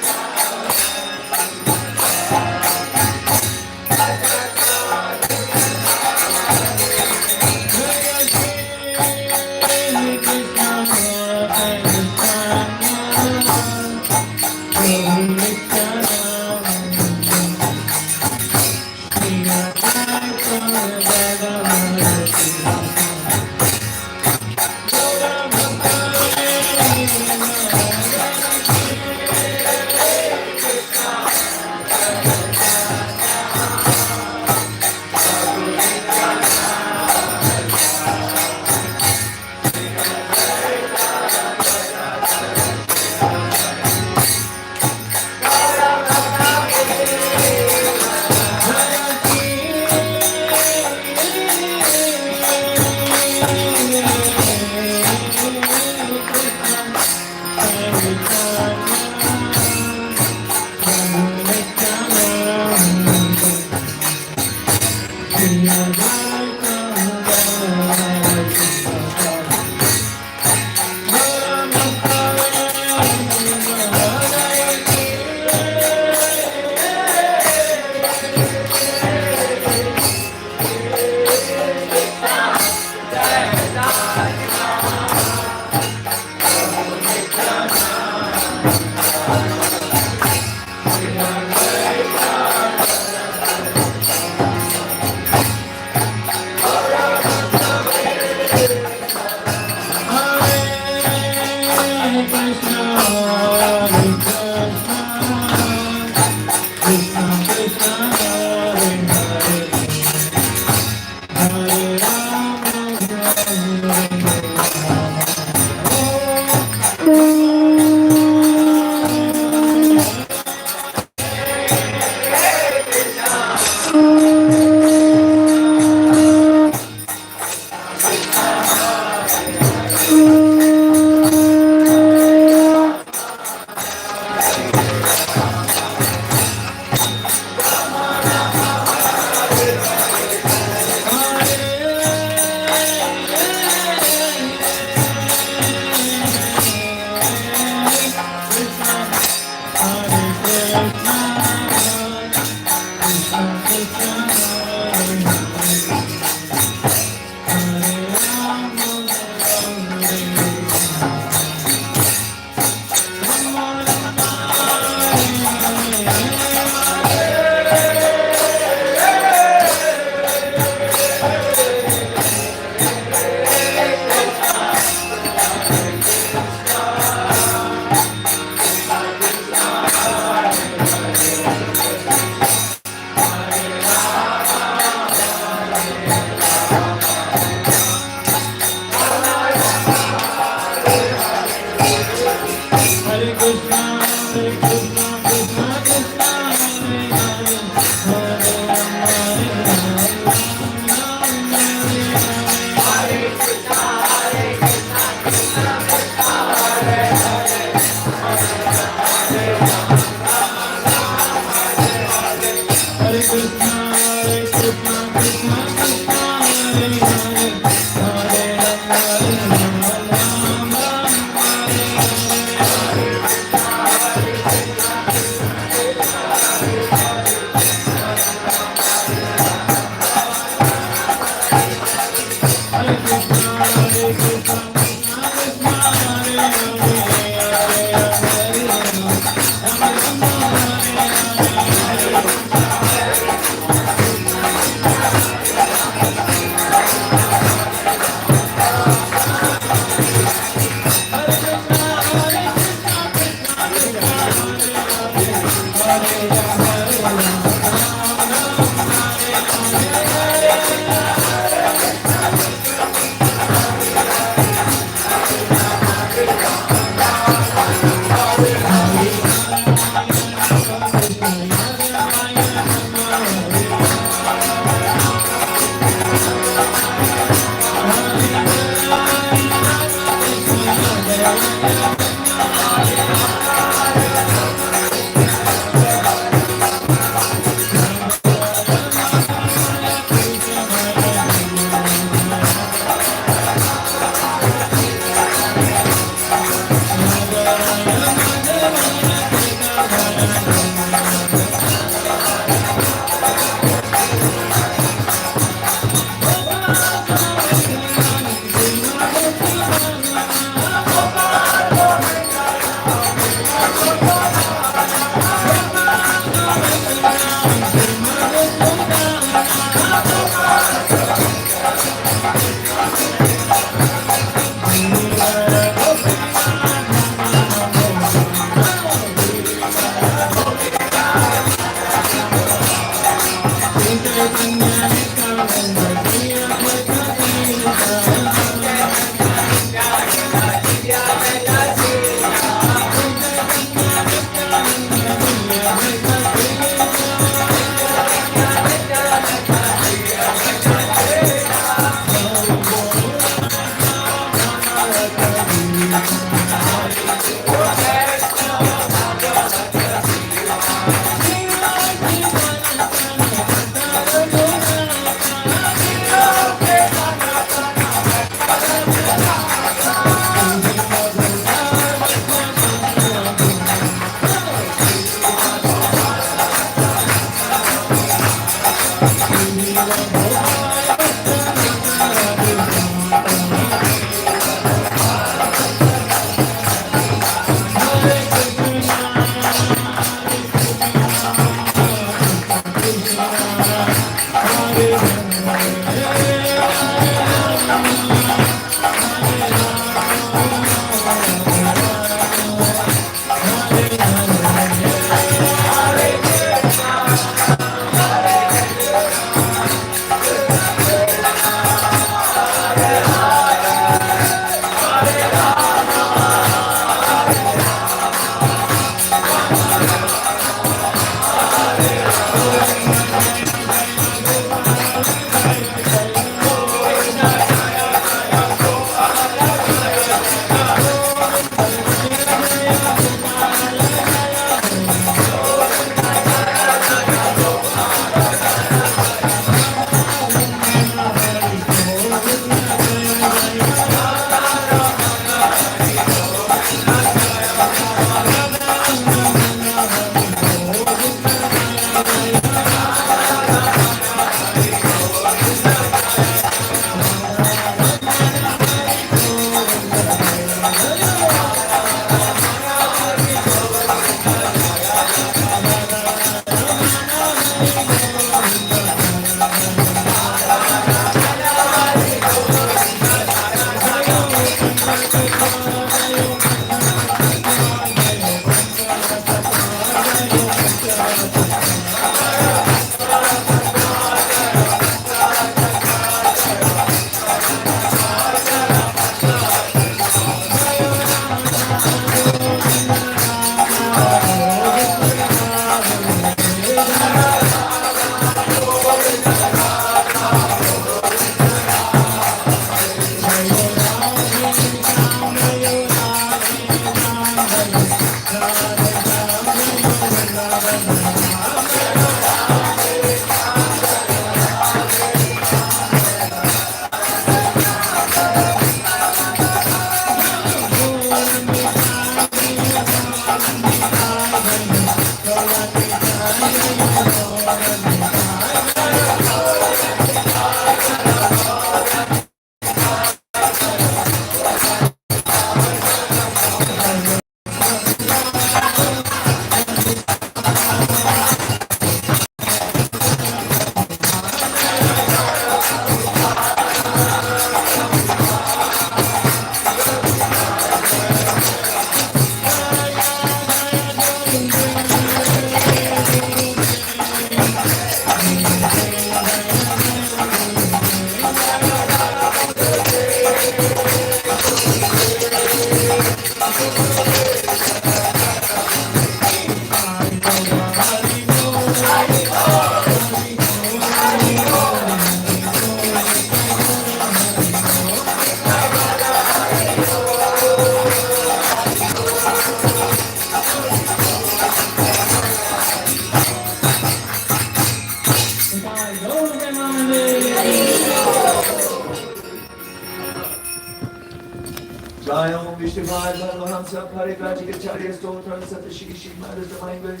Srimad Paramahamsa Parivrajikacharya Stotram Satashishi Matters the language.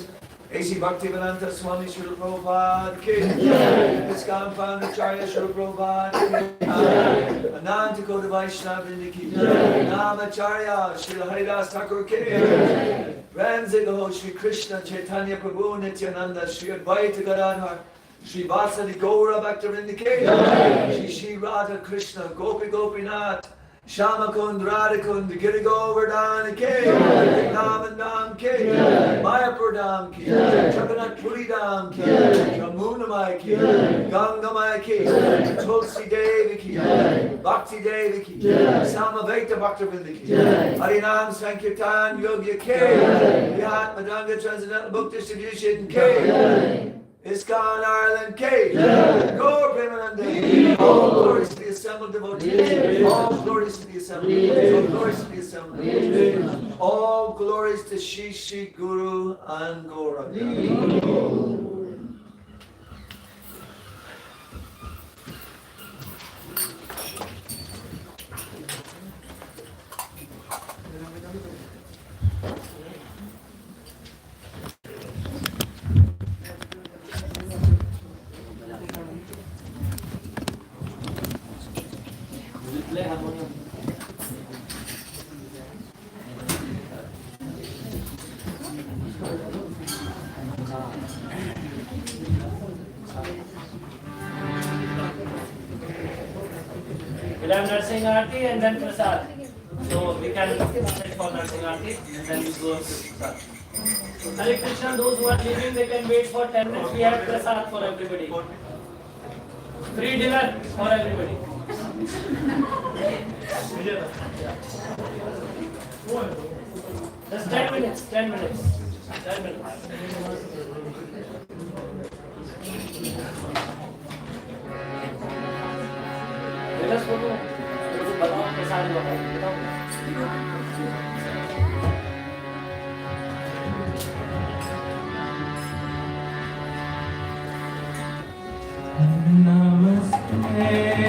A.C. Bhaktivedanta Swami Srila Prabhupada Ki ISKCON Founder Acharya Srila Prabhupada Ki Ananta Koda Vaishnava Vrinda Ki Namacharya Srila Haridas Thakur Ki Ramzigaho Shri Krishna Chaitanya Prabhu Nityananda Shri Advaita Gadadhar Shri Vasadi Gaura Bhaktivinoda Ki Shri Shri Radha Krishna Gopi Gopinath Shama Kund Radha Kund Giri Govardhan Ki Namandam Ki Mayapur Dham Ki Jagannath Puri Dham Ki Jamuna Mai Ki Ganga Mai Ki Tulsi Devi Ki Bhakti Devi Ki Samaveta Bhaktivinoda Ki Harinam Sankirtan Yogya Ki Vihat Madanga Transcendental Book Distribution Ki ISKCON Ireland K. Gaur Premanande. All glories to the assembled devotees. All glories to the assembled devotees. All glories to the assembled devotees. All glories to Shri Shri Guru and Gauranga. We'll have nursing aarti and then prasad. So we can sit for nursing aarti and then we go to prasad. Hare Krishna, those who are leaving, they can wait for 10 minutes. We have prasad for everybody. Free dinner for everybody. Just 10 minutes, 10 minutes. 10 minutes. Let us go to बताओ कैसा हुआ है बताओ नमस्ते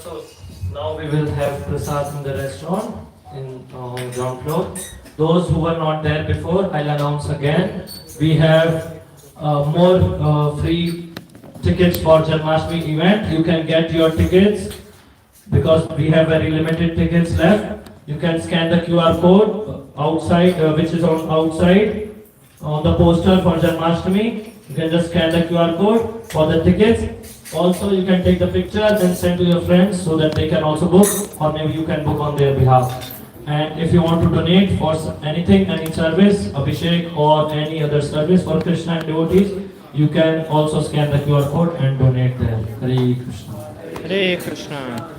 So now we will have prasad in the restaurant in ground floor. Those who were not there before, I'll announce again. We have more free tickets for Janmashtami event. You can get your tickets because we have very limited tickets left. You can scan the QR code outside, which is on outside on the poster for Janmashtami. You can just scan the QR code for the tickets. Also, you can take the picture and send to your friends so that they can also book, or maybe you can book on their behalf. And if you want to donate for anything, any service, Abhishek or any other service for Krishna and devotees, you can also scan the QR code and donate there. Hare Krishna. Hare Krishna.